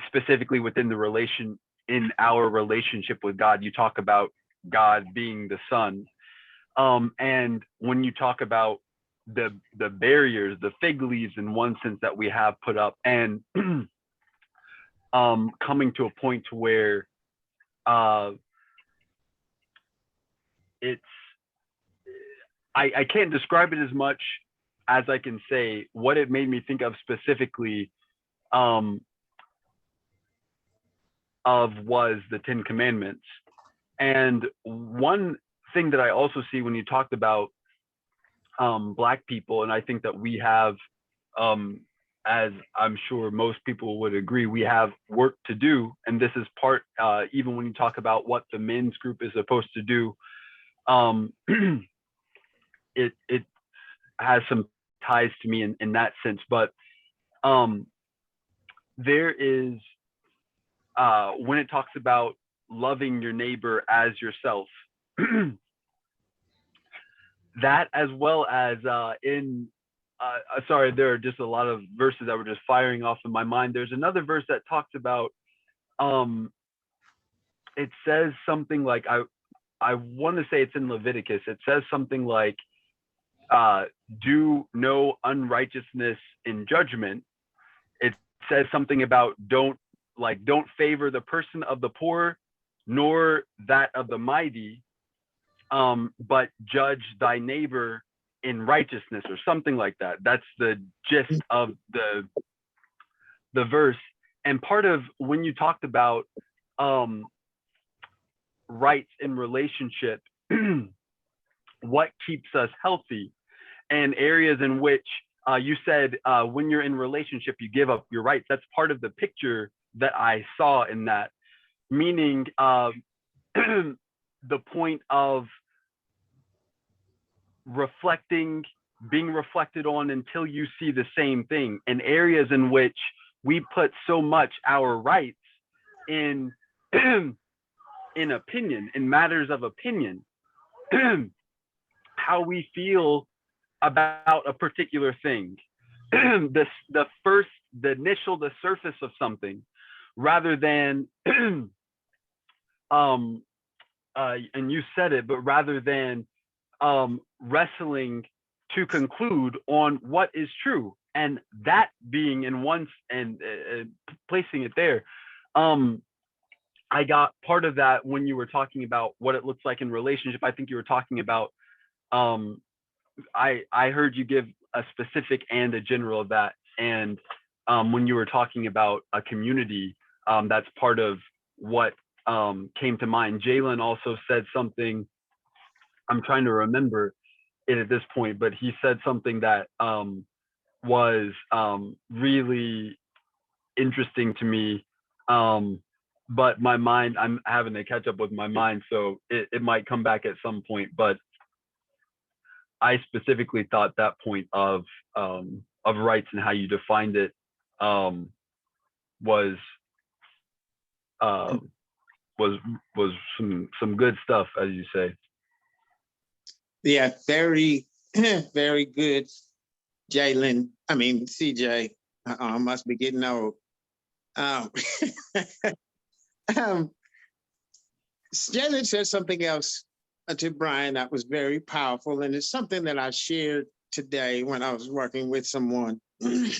specifically within the in our relationship with God. You talk about God being the Son. And when you talk about the barriers, the fig leaves in one sense that we have put up, and coming to a point to where it's, I can't describe it as much as I can say what it made me think of specifically of was the 10 Commandments. And one thing that I also see when you talked about Black people, and I think that we have, as I'm sure most people would agree, we have work to do. And this is part, even when you talk about what the men's group is supposed to do, it has some ties to me in that sense. But there is, when it talks about loving your neighbor as yourself, that, as well as sorry, there are just a lot of verses that were just firing off in my mind. There's another verse that talks about, it says something like, I want to say it's in Leviticus. It says something like, do no unrighteousness in judgment. It says something about don't favor the person of the poor, nor that of the mighty, but judge thy neighbor in righteousness, or something like that. That's the gist of the verse. And part of when you talked about rights in relationship, what keeps us healthy, and areas in which you said when you're in relationship, you give up your rights. That's part of the picture that I saw in that, meaning the point of reflecting, being reflected on until you see the same thing, and areas in which we put so much our rights in in opinion, in matters of opinion, how we feel about a particular thing, the surface of something, rather than and you said it, but rather than wrestling to conclude on what is true, and that being in one, and placing it there. I got part of that when you were talking about what it looks like in relationship. I think you were talking about, I heard you give a specific and a general of that. And when you were talking about a community, that's part of what came to mind. Jalen also said something, I'm trying to remember it at this point, but he said something that was really interesting to me. But my mind, I'm having to catch up with my mind, so it might come back at some point. But I specifically thought that point of rights and how you defined it was some good stuff, as you say. Yeah, very, very good, Jalen. I mean, CJ. I must be getting old. Jalen said something else to Brian that was very powerful, and it's something that I shared today when I was working with someone. And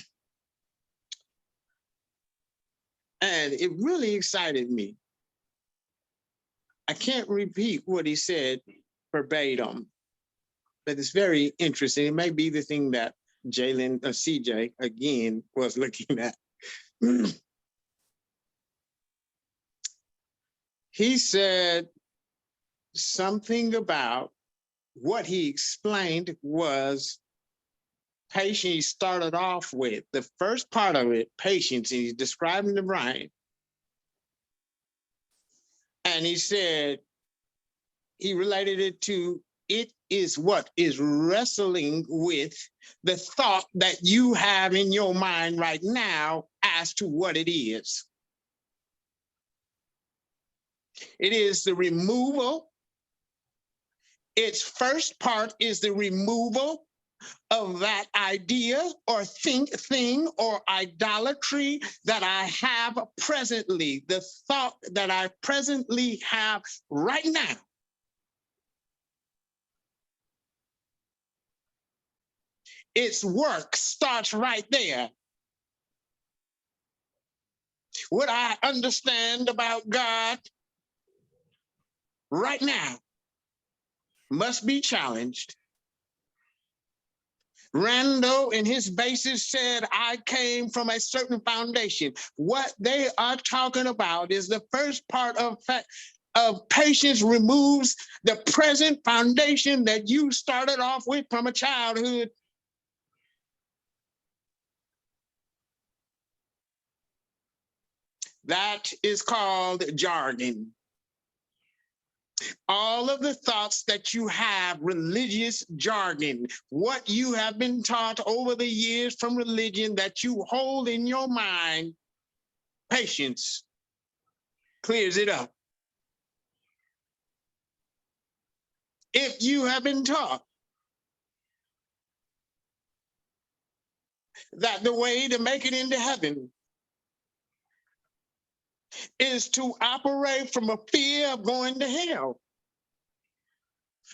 it really excited me. I can't repeat what he said verbatim, but it's very interesting. It may be the thing that Jalen or CJ again was looking at. He said something about what he explained was patience. He started off with the first part of it, patience, and he's describing to Brian. And he said, he related it to, it is what is wrestling with the thought that you have in your mind right now as to what it is. It is the removal. Its first part is the removal of that idea or thing or idolatry that I have presently, the thought that I presently have right now. Its work starts right there. What I understand about God right now must be challenged. Rando in his basis said, I came from a certain foundation. What they are talking about is the first part of patience removes the present foundation that you started off with from a childhood. That is called jargon. All of the thoughts that you have, religious jargon, what you have been taught over the years from religion that you hold in your mind, patience clears it up. If you have been taught that the way to make it into heaven is to operate from a fear of going to hell,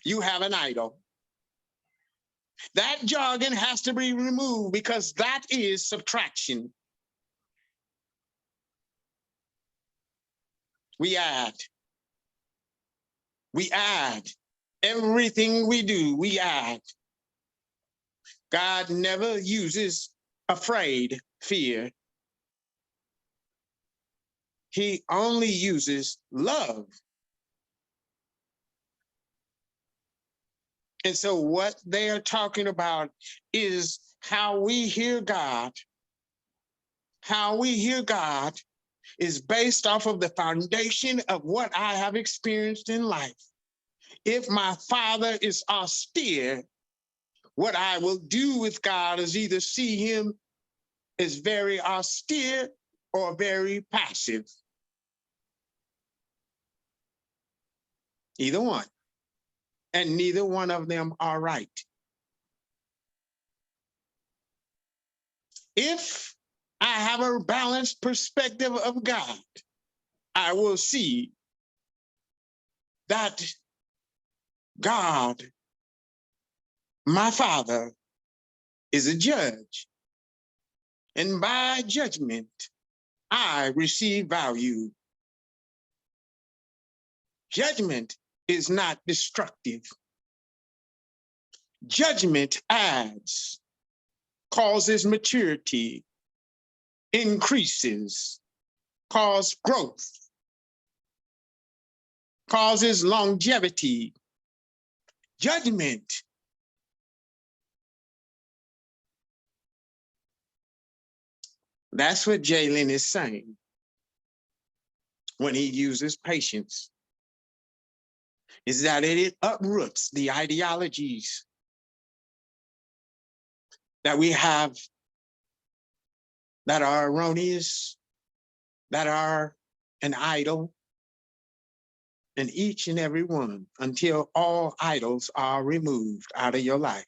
you have an idol. That jargon has to be removed because that is subtraction. We add everything we do, we add. God never uses afraid, fear. He only uses love. And so what they are talking about is how we hear God. How we hear God is based off of the foundation of what I have experienced in life. If my father is austere, what I will do with God is either see him as very austere or very passive. Either one. And neither one of them are right. If I have a balanced perspective of God, I will see that God, my Father, is a judge. And by judgment, I receive value. Judgment is not destructive. Judgment adds, causes maturity, increases, causes growth, causes longevity. Judgment that's what Jalen is saying when he uses patience, is that it uproots the ideologies that we have that are erroneous, that are an idol, and each and every one until all idols are removed out of your life.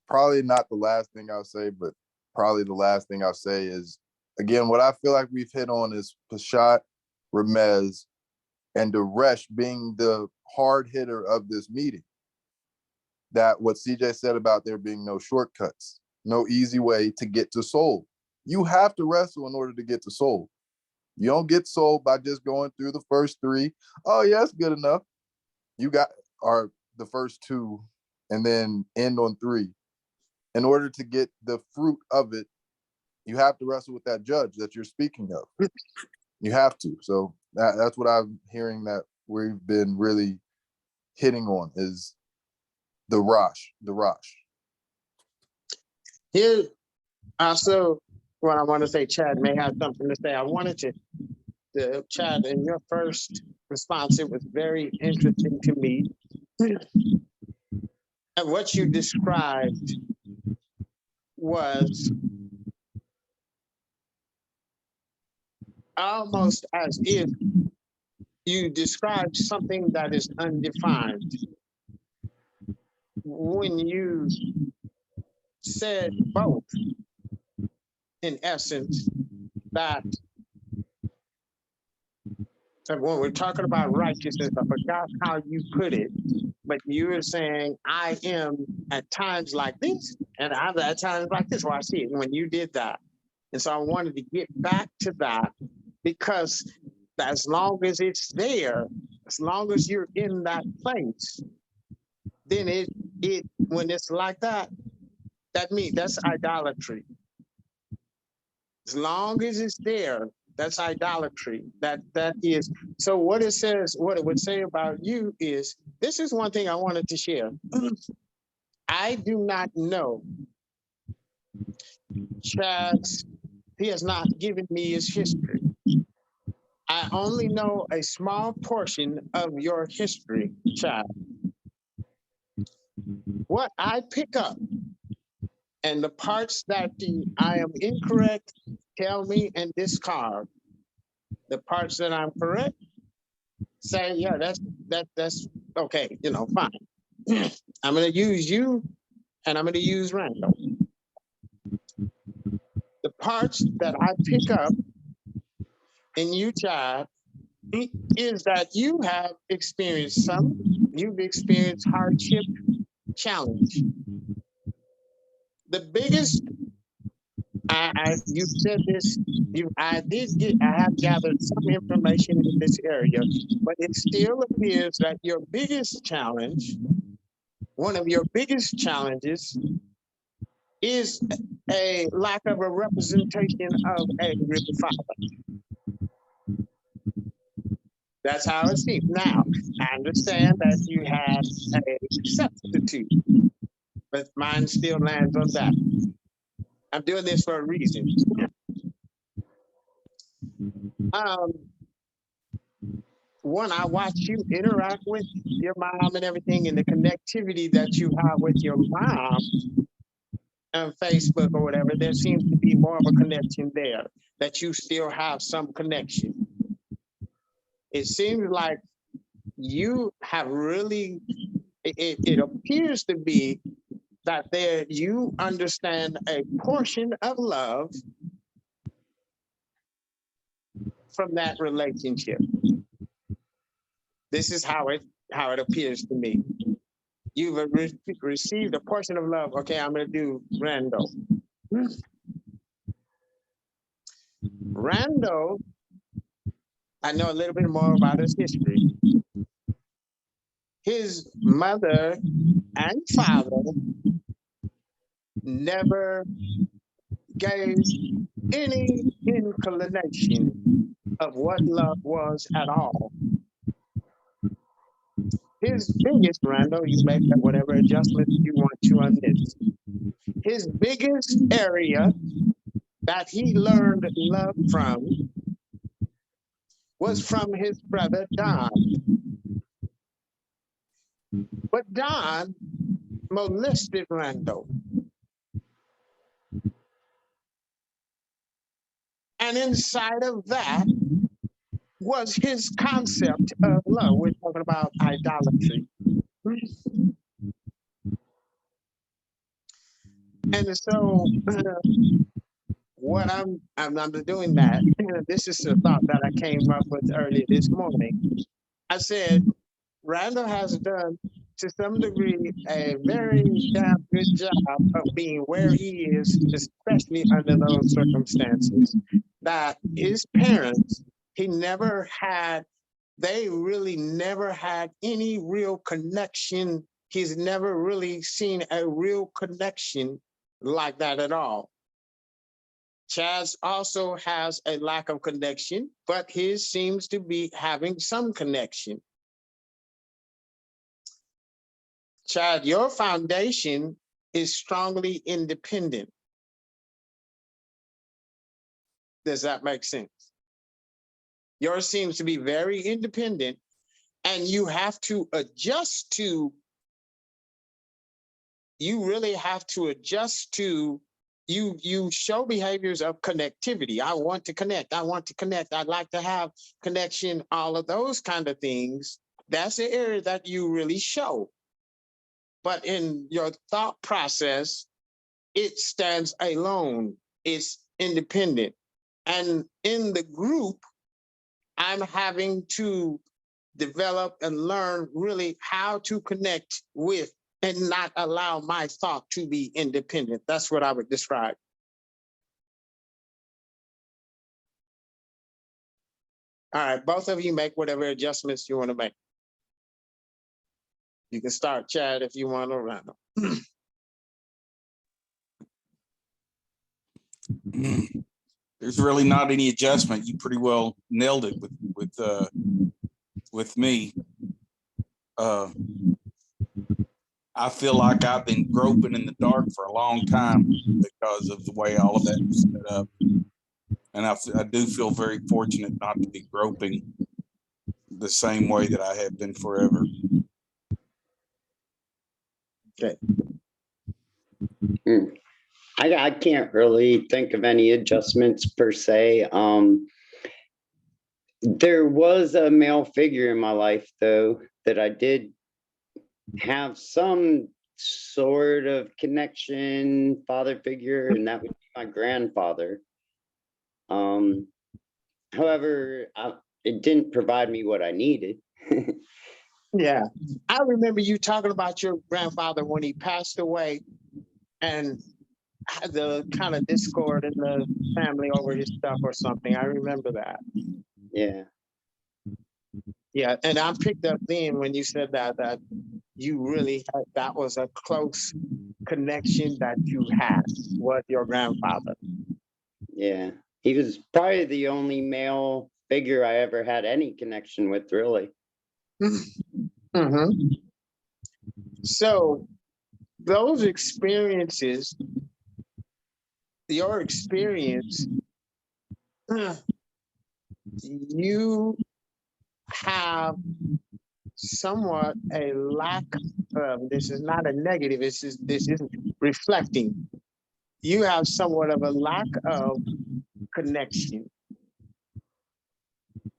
Probably not the last thing I'll say, but probably the last thing I'll say is, again, what I feel like we've hit on is Peshat, Remez, and Daresh being the hard hitter of this meeting. That what CJ said about there being no shortcuts, no easy way to get to soul. You have to wrestle in order to get to soul. You don't get soul by just going through the first three. Oh, yeah, that's good enough. You got the first two and then end on three. In order to get the fruit of it, you have to wrestle with that judge that you're speaking of. You have to. So that's what I'm hearing that we've been really hitting on is the Rosh. Here, also, what I want to say, Chad may have something to say. I wanted to Chad, in your first response, it was very interesting to me. And what you described was almost as if you describe something that is undefined. When you said both, in essence, that when we're talking about righteousness, I forgot how you put it, but you were saying, I am at times like this, and I'm at times like this. Well, I see it when you did that. And so I wanted to get back to that because as long as it's there, as long as you're in that place, then it when it's like that, that means that's idolatry. As long as it's there, that's idolatry. That is. So what it says, what it would say about you is, this is one thing I wanted to share. I do not know Chad's, he has not given me his history. I only know a small portion of your history, Chad. What I pick up and the parts that I am incorrect, tell me and discard. The parts that I'm correct, say, yeah, that's okay, you know, fine. I'm gonna use you and I'm gonna use Randall. The parts that I pick up in you, Chad, is that you have experienced you've experienced hardship, challenge. The biggest, you said this, I have gathered some information in this area, but it still appears that your biggest challenge, one of your biggest challenges, is a lack of a representation of a real father. That's how it seems. Now, I understand that you had a substitute, but mine still lands on that. I'm doing this for a reason. One, I watch you interact with your mom and everything, and the connectivity that you have with your mom on Facebook or whatever, there seems to be more of a connection there, that you still have some connection. It seems like you have really, it appears to be that you understand a portion of love from that relationship. This is how it appears to me. You've received a portion of love. Okay, I'm going to do Randall. Randall, I know a little bit more about his history. His mother and father never gave any inclination of what love was at all. His biggest, Randall, you make whatever adjustments you want to on this. His biggest area that he learned love from was from his brother Don. But Don molested Randall. And inside of that was his concept of love. We're talking about idolatry. And so what I'm doing that, this is a thought that I came up with earlier this morning. I said, Randall has done, to some degree, a very damn good job of being where he is, especially under those circumstances. That his parents, they really never had any real connection. He's never really seen a real connection like that at all. Chaz also has a lack of connection, but his seems to be having some connection. Chad, your foundation is strongly independent. Does that make sense? Yours seems to be very independent, and you have to adjust to, you really have to adjust to you show behaviors of connectivity. I want to connect. I want to connect. I'd like to have connection, all of those kind of things. That's the area that you really show. But in your thought process, it stands alone. It's independent. And in the group, I'm having to develop and learn really how to connect with and not allow my thought to be independent. That's what I would describe. All right, both of you make whatever adjustments you want to make. You can start, Chad, if you want to, Randall. There's really not any adjustment. You pretty well nailed it with me. I feel like I've been groping in the dark for a long time because of the way all of that was set up. And I do feel very fortunate not to be groping the same way that I have been forever. Okay. I can't really think of any adjustments per se. There was a male figure in my life, though, that I did have some sort of connection, father figure, and that would be my grandfather. However, it didn't provide me what I needed. Yeah, I remember you talking about your grandfather when he passed away, and the kind of discord in the family over his stuff or something. I remember that. Yeah. Yeah, and I picked up then when you said that you really had, that was a close connection that you had with your grandfather. Yeah. He was probably the only male figure I ever had any connection with, really. Mm-hmm. So those experiences, your experience, you have somewhat a lack of, this is not a negative, this is reflecting. You have somewhat of a lack of connection.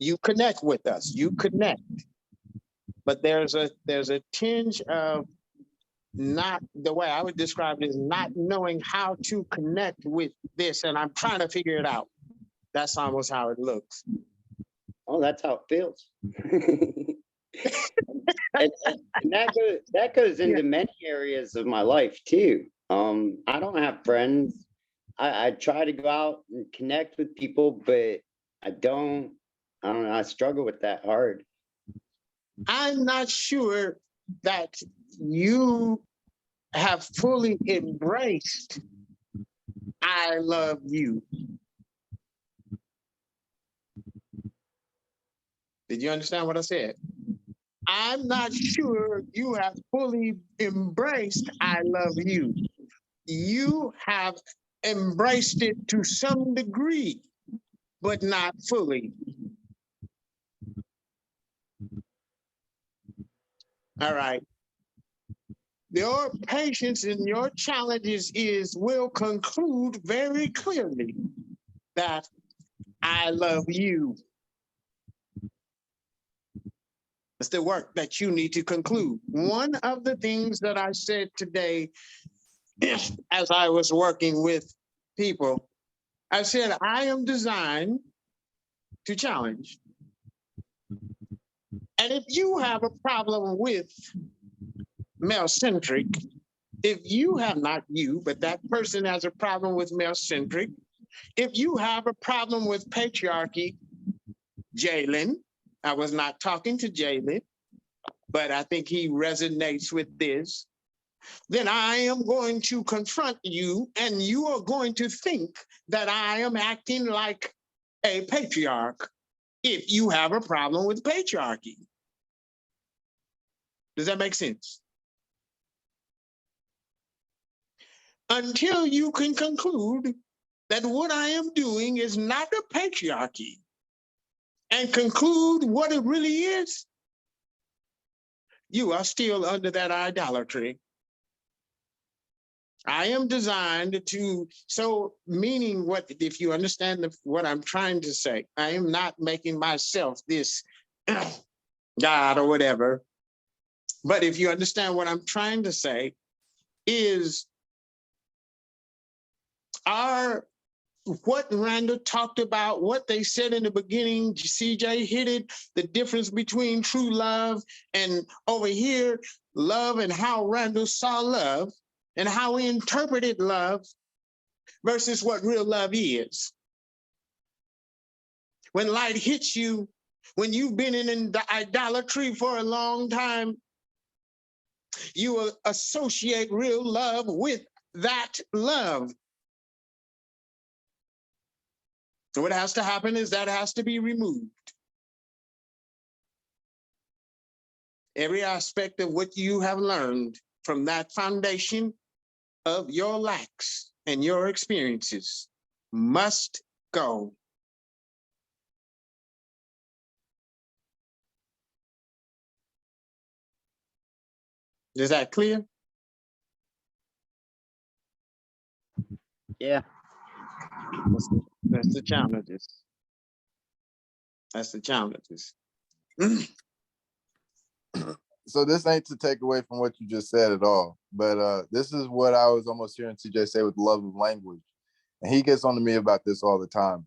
You connect with us, you connect, but there's a tinge of not, the way I would describe it is not knowing how to connect with this, and I'm trying to figure it out. That's almost how it looks. Oh, that's how it feels. and that goes into many areas of my life too. I don't have friends. I try to go out and connect with people, but I don't know, I struggle with that hard. I'm not sure that you have fully embraced I love you. Did you understand what I said? I'm not sure you have fully embraced I love you. You have embraced it to some degree, but not fully. All right. Your patience and your challenges will conclude very clearly that I love you. It's the work that you need to conclude. One of the things that I said today, as I was working with people, I said, I am designed to challenge. And if you have a problem with male-centric, if you have, not you, but that person has a problem with male-centric, if you have a problem with patriarchy, Jalen, I was not talking to Jalen, but I think he resonates with this, then I am going to confront you and you are going to think that I am acting like a patriarch if you have a problem with patriarchy. Does that make sense? Until you can conclude that what I am doing is not a patriarchy and conclude what it really is, you are still under that idolatry. I am designed to, so meaning what, if you understand what I'm trying to say, I am not making myself this God or whatever. But if you understand what I'm trying to say is what Randall talked about, what they said in the beginning, CJ hit it, the difference between true love and over here, love, and how Randall saw love and how he interpreted love versus what real love is. When light hits you, when you've been in the idolatry for a long time, you will associate real love with that love. So what has to happen is that has to be removed. Every aspect of what you have learned from that foundation of your lacks and your experiences must go. Is that clear? Yeah. That's the challenges. That's the challenges. So this ain't to take away from what you just said at all, but this is what I was almost hearing TJ say with love of language. And he gets on to me about this all the time.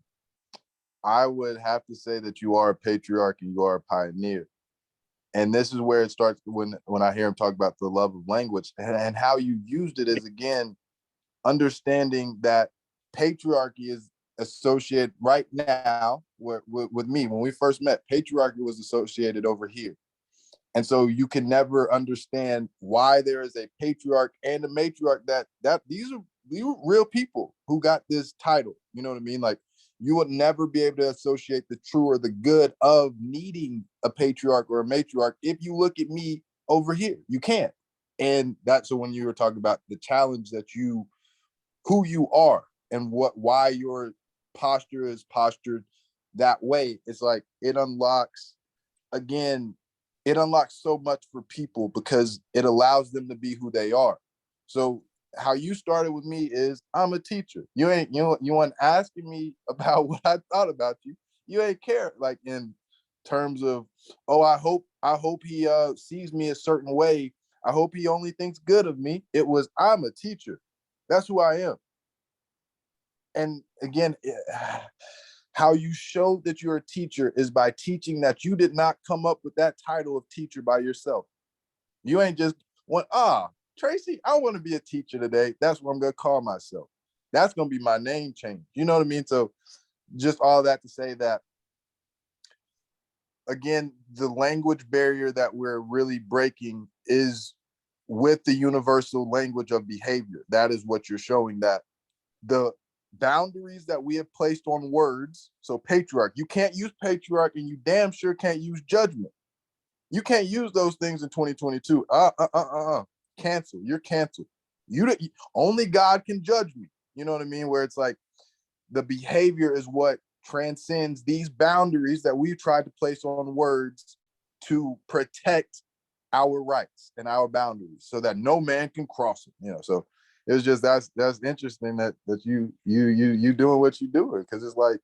I would have to say that you are a patriarch and you are a pioneer. And this is where it starts when I hear him talk about the love of language and how you used it is, again, understanding that patriarchy is associated right now with me. When we first met, patriarchy was associated over here. And so you can never understand why there is a patriarch and a matriarch that these are real people who got this title. You know what I mean? Like, you would never be able to associate the true or the good of needing a patriarch or a matriarch. If you look at me over here, you can't. And that's when you were talking about the challenge that who you are and why your posture is postured that way. It's like it unlocks so much for people because it allows them to be who they are. So how you started with me is I'm a teacher. You weren't asking me about what I thought about you. You ain't care, like, in terms of, oh, I hope he sees me a certain way. I hope he only thinks good of me. It was, I'm a teacher. That's who I am. And again, how you show that you're a teacher is by teaching that you did not come up with that title of teacher by yourself. You ain't just went, Tracy, I want to be a teacher today. That's what I'm going to call myself. That's going to be my name change. You know what I mean? So just all that to say that, again, the language barrier that we're really breaking is with the universal language of behavior. That is what you're showing, that the boundaries that we have placed on words. So patriarch, you can't use patriarch, and you damn sure can't use judgment. You can't use those things in 2022. Cancel. You're canceled. Only God can judge me. You know what I mean? Where it's like the behavior is what transcends these boundaries that we've tried to place on words to protect our rights and our boundaries so that no man can cross it. You know, so it's just that's interesting that you doing what you're doing, because it's like,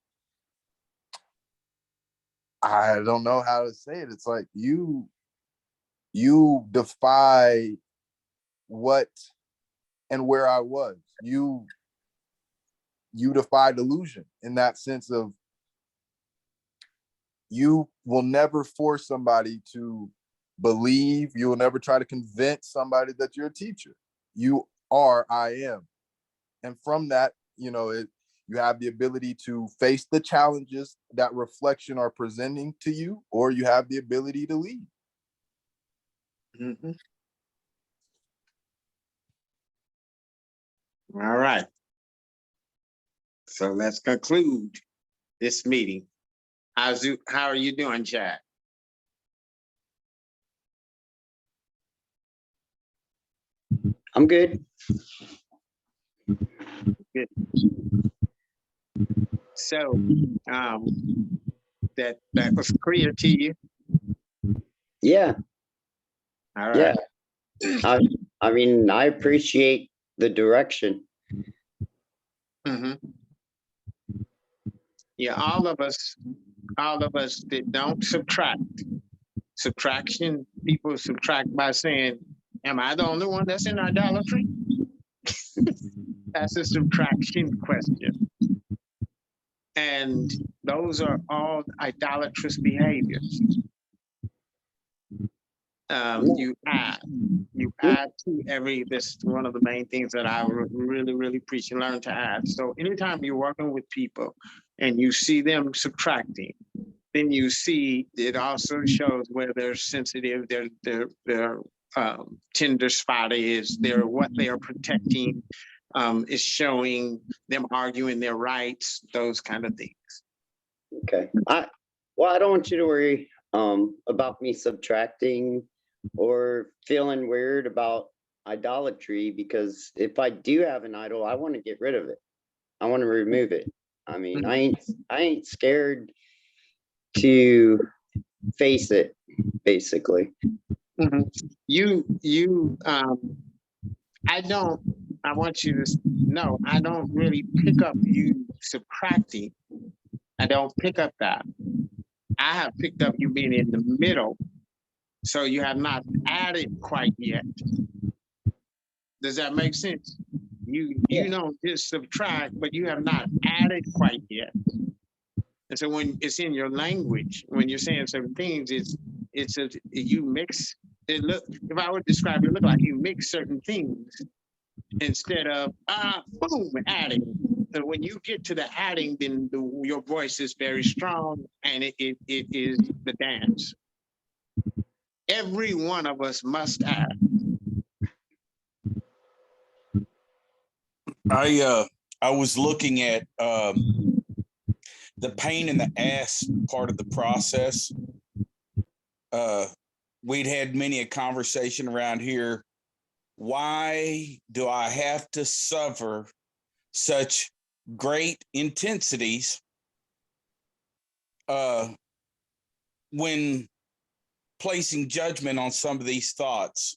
I don't know how to say it. It's like you defy what and where I was. You defy delusion in that sense of you will never force somebody to believe. You will never try to convince somebody that you're a teacher. You are, I am. And from that, you have the ability to face the challenges that reflection are presenting to you, or you have the ability to lead. Mm-hmm. All right. So let's conclude this meeting. How are you doing, Chad? I'm good. Good. So that was clear to you? Yeah. All right. Yeah. I mean, I appreciate the direction. Mhm. Yeah, all of us that don't subtract. Subtraction, people subtract by saying, am I the only one that's in idolatry? That's a subtraction question. And those are all idolatrous behaviors. You add to this one of the main things that I really preach and learn to add. So anytime you're working with people and you see them subtracting, then you see it also shows where they're sensitive, their tender spot is, what they are protecting is showing them arguing their rights, those kind of things. Okay. I don't want you to worry about me subtracting or feeling weird about idolatry, because if I do have an idol, I want to get rid of it. I want to remove it. I mean, I ain't scared to face it, basically. I want you to know, I don't really pick up you subtracting. I don't pick up that. I have picked up you being in the middle. So you have not added quite yet. Does that make sense? You don't just subtract, but you have not added quite yet. And so when it's in your language, when you're saying certain things, you mix it. Look, if I would describe it, look like you mix certain things instead of boom, adding. And when you get to the adding, then your voice is very strong, and it is the dance. Every one of us must add. I was looking at the pain in the ass part of the process. We'd had many a conversation around here. Why do I have to suffer such great intensities when placing judgment on some of these thoughts?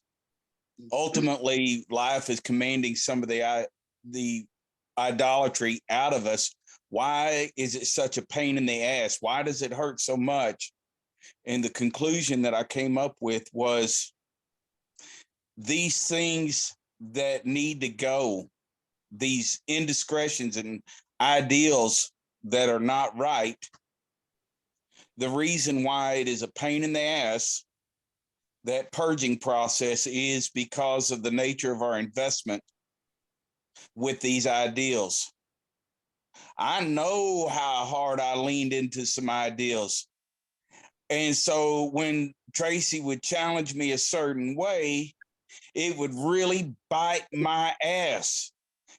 Ultimately, life is commanding some of the idolatry out of us. Why is it such a pain in the ass? Why does it hurt so much? And the conclusion that I came up with was these things that need to go, these indiscretions and ideals that are not right, the reason why it is a pain in the ass, that purging process, is because of the nature of our investment with these ideals. I know how hard I leaned into some ideals. And so when Tracy would challenge me a certain way, it would really bite my ass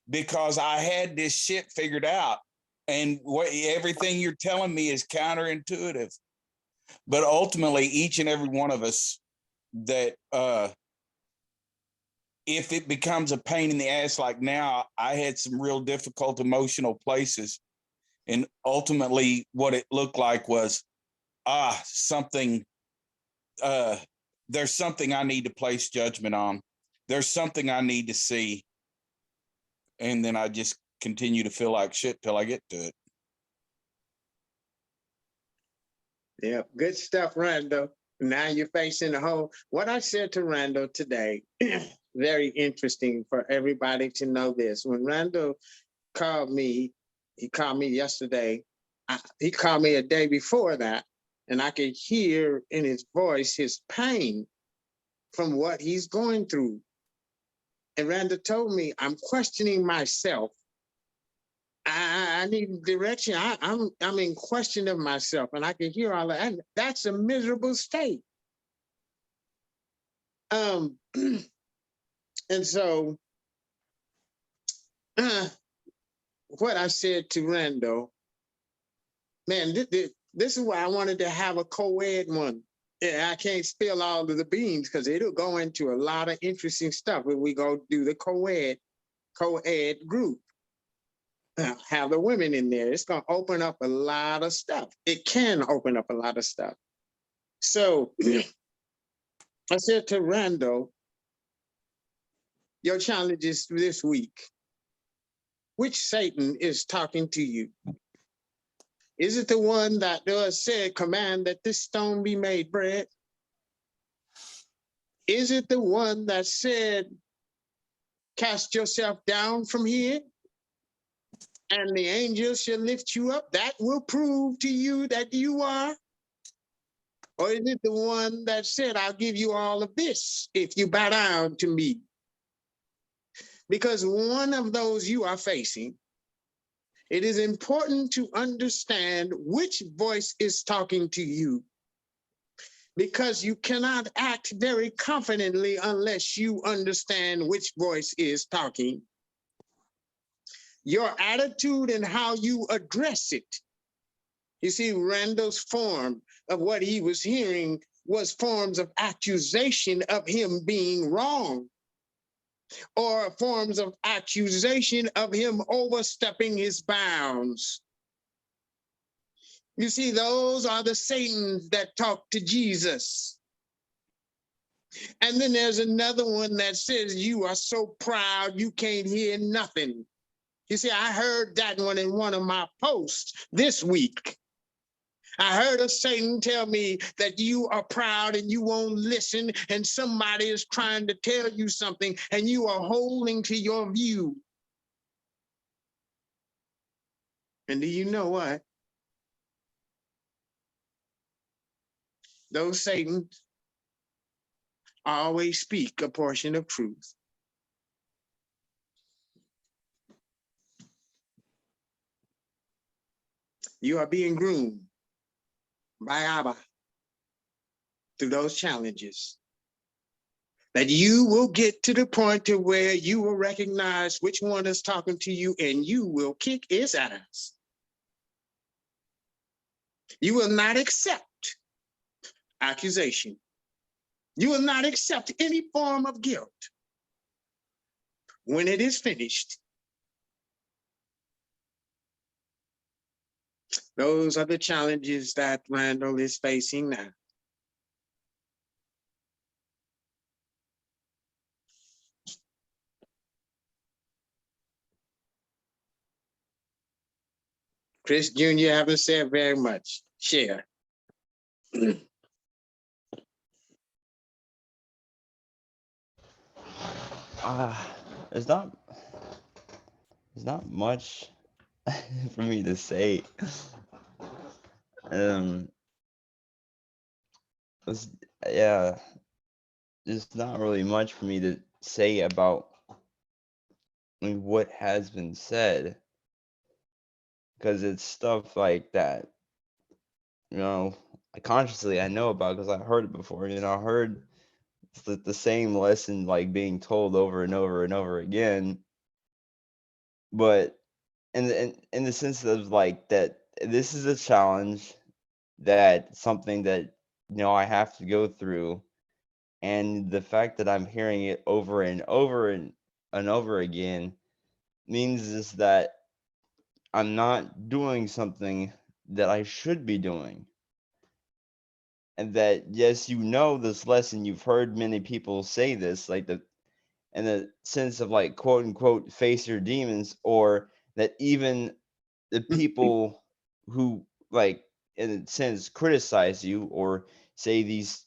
because I had this shit figured out. And everything you're telling me is counterintuitive. But ultimately, each and every one of us, that if it becomes a pain in the ass, like now, I had some real difficult emotional places. And ultimately, what it looked like was, something, there's something I need to place judgment on. There's something I need to see. And then I just continue to feel like shit till I get to it. Yeah, good stuff, Randall. Now you're facing the whole, what I said to Randall today, very interesting for everybody to know this. When Randall called me, he called me yesterday. He called me a day before that, and I could hear in his voice his pain from what he's going through. And Randall told me, I'm questioning myself. I need direction. I'm in question of myself, and I can hear all that. That's a miserable state. And so what I said to Randall, man, this is why I wanted to have a co-ed one. Yeah, I can't spill all of the beans because it'll go into a lot of interesting stuff when we go do the co-ed group. Have the women in there. It's going to open up a lot of stuff. It can open up a lot of stuff. So I said to Randall, your challenges this week. Which Satan is talking to you? Is it the one that said, command that this stone be made bread? Is it the one that said, cast yourself down from here and the angels shall lift you up? That will prove to you that you are. Or is it the one that said, I'll give you all of this if you bow down to me? Because one of those you are facing, it is important to understand which voice is talking to you, because you cannot act very confidently unless you understand which voice is talking. Your attitude and how you address it. You see, Randall's form of what he was hearing was forms of accusation of him being wrong, or forms of accusation of him overstepping his bounds. You see, those are the Satans that talk to Jesus. And then there's another one that says, you are so proud you can't hear nothing. You see, I heard that one in one of my posts this week. I heard a Satan tell me that you are proud and you won't listen, and somebody is trying to tell you something and you are holding to your view. And do you know what? Those Satans always speak a portion of truth. You are being groomed by Abba through those challenges, that you will get to the point to where you will recognize which one is talking to you and you will kick his ass. You will not accept accusation. You will not accept any form of guilt. When it is finished, those are the challenges that Randall is facing now. Chris Jr. haven't said very much. Share. There's not much for me to say. It's, yeah, there's not really much for me to say about what has been said, because it's stuff like that, consciously I know about because I heard it before. I heard the same lesson like being told over and over and over again, but in the sense of like that this is a challenge, that something that I have to go through, and the fact that I'm hearing it over and over and over again means is that I'm not doing something that I should be doing. And that, yes, this lesson, you've heard many people say this, like in the sense of like, quote unquote, face your demons, or that even the people who like, in a sense, criticize you or say these,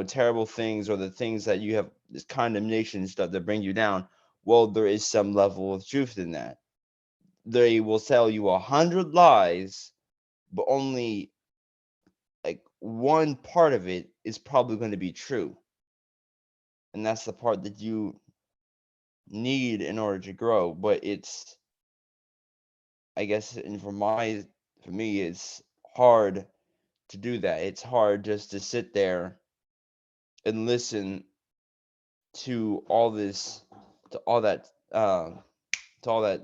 terrible things, or the things that you have, this condemnation stuff that bring you down. Well, there is some level of truth in that. They will tell you 100 lies, but only like one part of it is probably going to be true. And that's the part that you need in order to grow. But it's, I guess, and for me, it's hard to do that. It's hard just to sit there and listen to all this, to all that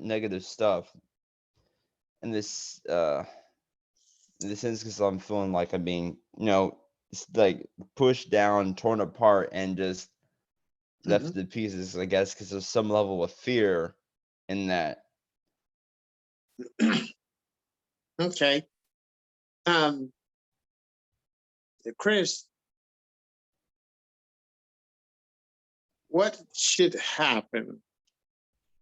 negative stuff. And this, in the sense, because I'm feeling like I'm being, like pushed down, torn apart, and just left to pieces, I guess, because there's some level of fear in that. Okay. Chris, what should happen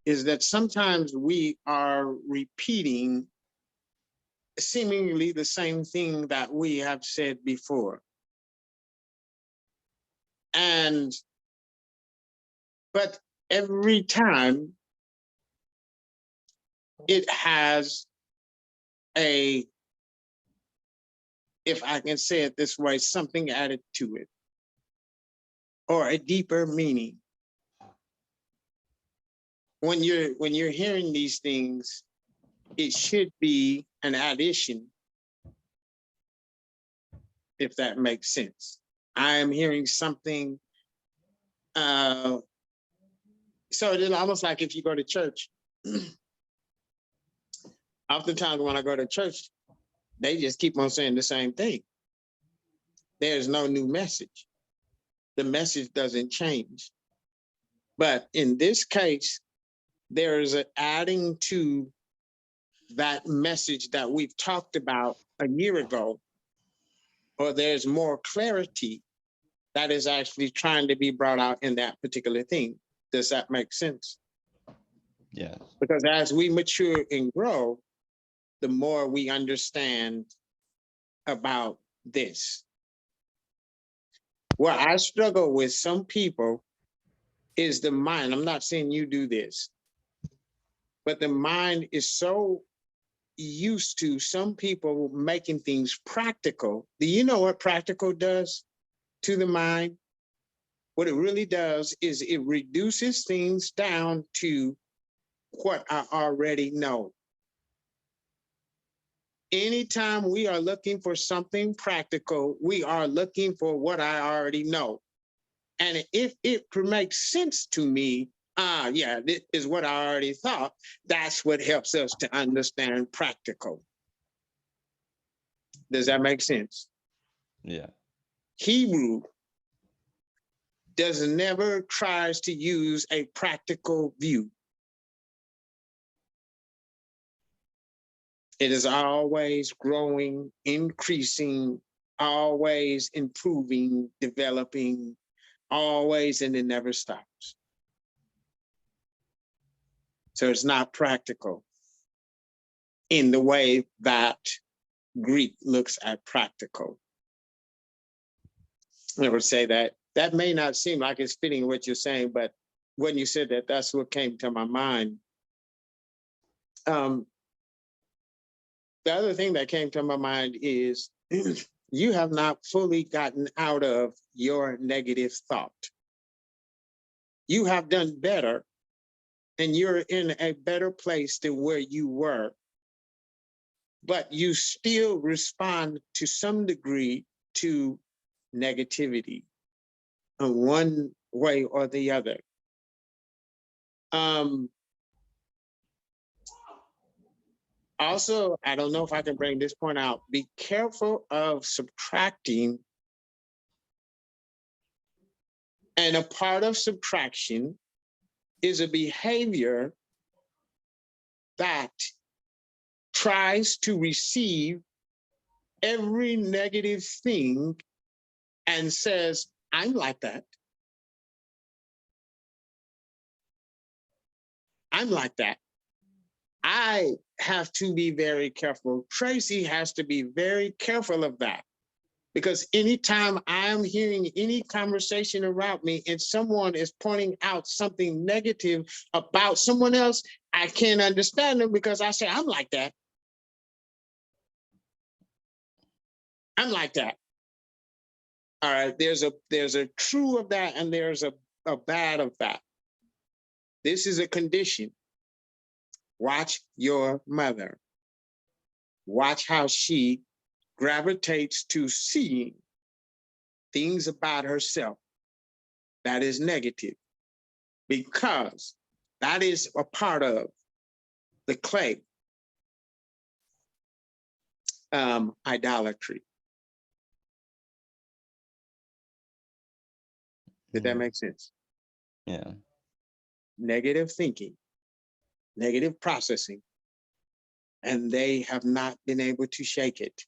is that sometimes we are repeating seemingly the same thing that we have said before. But every time it has a, if I can say it this way, something added to it, or a deeper meaning. When you're hearing these things, it should be an addition, if that makes sense. I am hearing something. So it is almost like if you go to church. Oftentimes when I go to church, they just keep on saying the same thing. There's no new message. The message doesn't change. But in this case, there is an adding to that message that we've talked about a year ago, or there's more clarity that is actually trying to be brought out in that particular thing. Does that make sense? Yes. Because as we mature and grow, the more we understand about this. Where I struggle with some people is the mind. I'm not saying you do this, but the mind is so used to some people making things practical. Do you know what practical does to the mind? What it really does is it reduces things down to what I already know. Anytime we are looking for something practical, we are looking for what I already know. And if it makes sense to me, yeah, this is what I already thought. That's what helps us to understand practical. Does that make sense? Yeah. Hebrew never tries to use a practical view. It is always growing, increasing, always improving, developing, always, and it never stops. So it's not practical in the way that Greek looks at practical. I would say that may not seem like it's fitting what you're saying, but when you said that, that's what came to my mind. The other thing that came to my mind is you have not fully gotten out of your negative thought. You have done better, and you're in a better place than where you were, but you still respond to some degree to negativity in one way or the other. Also, I don't know if I can bring this point out. Be careful of subtracting. And a part of subtraction is a behavior that tries to receive every negative thing and says, I'm like that. I'm like that. I have to be very careful. Tracy has to be very careful of that, because anytime I'm hearing any conversation around me and someone is pointing out something negative about someone else, I can't understand them because I say, I'm like that. I'm like that. All right, there's a true of that and there's a bad of that. This is a condition. Watch your mother. Watch how she gravitates to seeing things about herself that is negative, because that is a part of the clay idolatry. Did that make sense? Yeah. Negative thinking, negative processing, and they have not been able to shake it.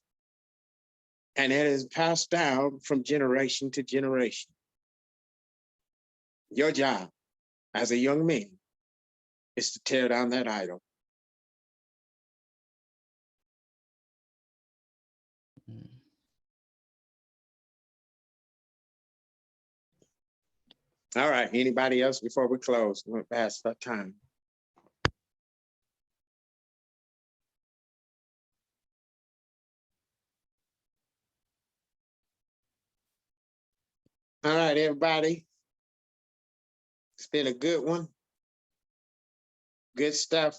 And it is passed down from generation to generation. Your job as a young man is to tear down that idol. All right, anybody else before we close? We're past that time. All right, everybody. It's been a good one. Good stuff.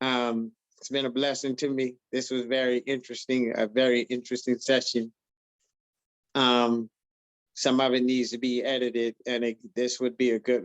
It's been a blessing to me. This was very interesting, a very interesting session. Some of it needs to be edited, and this would be a good one.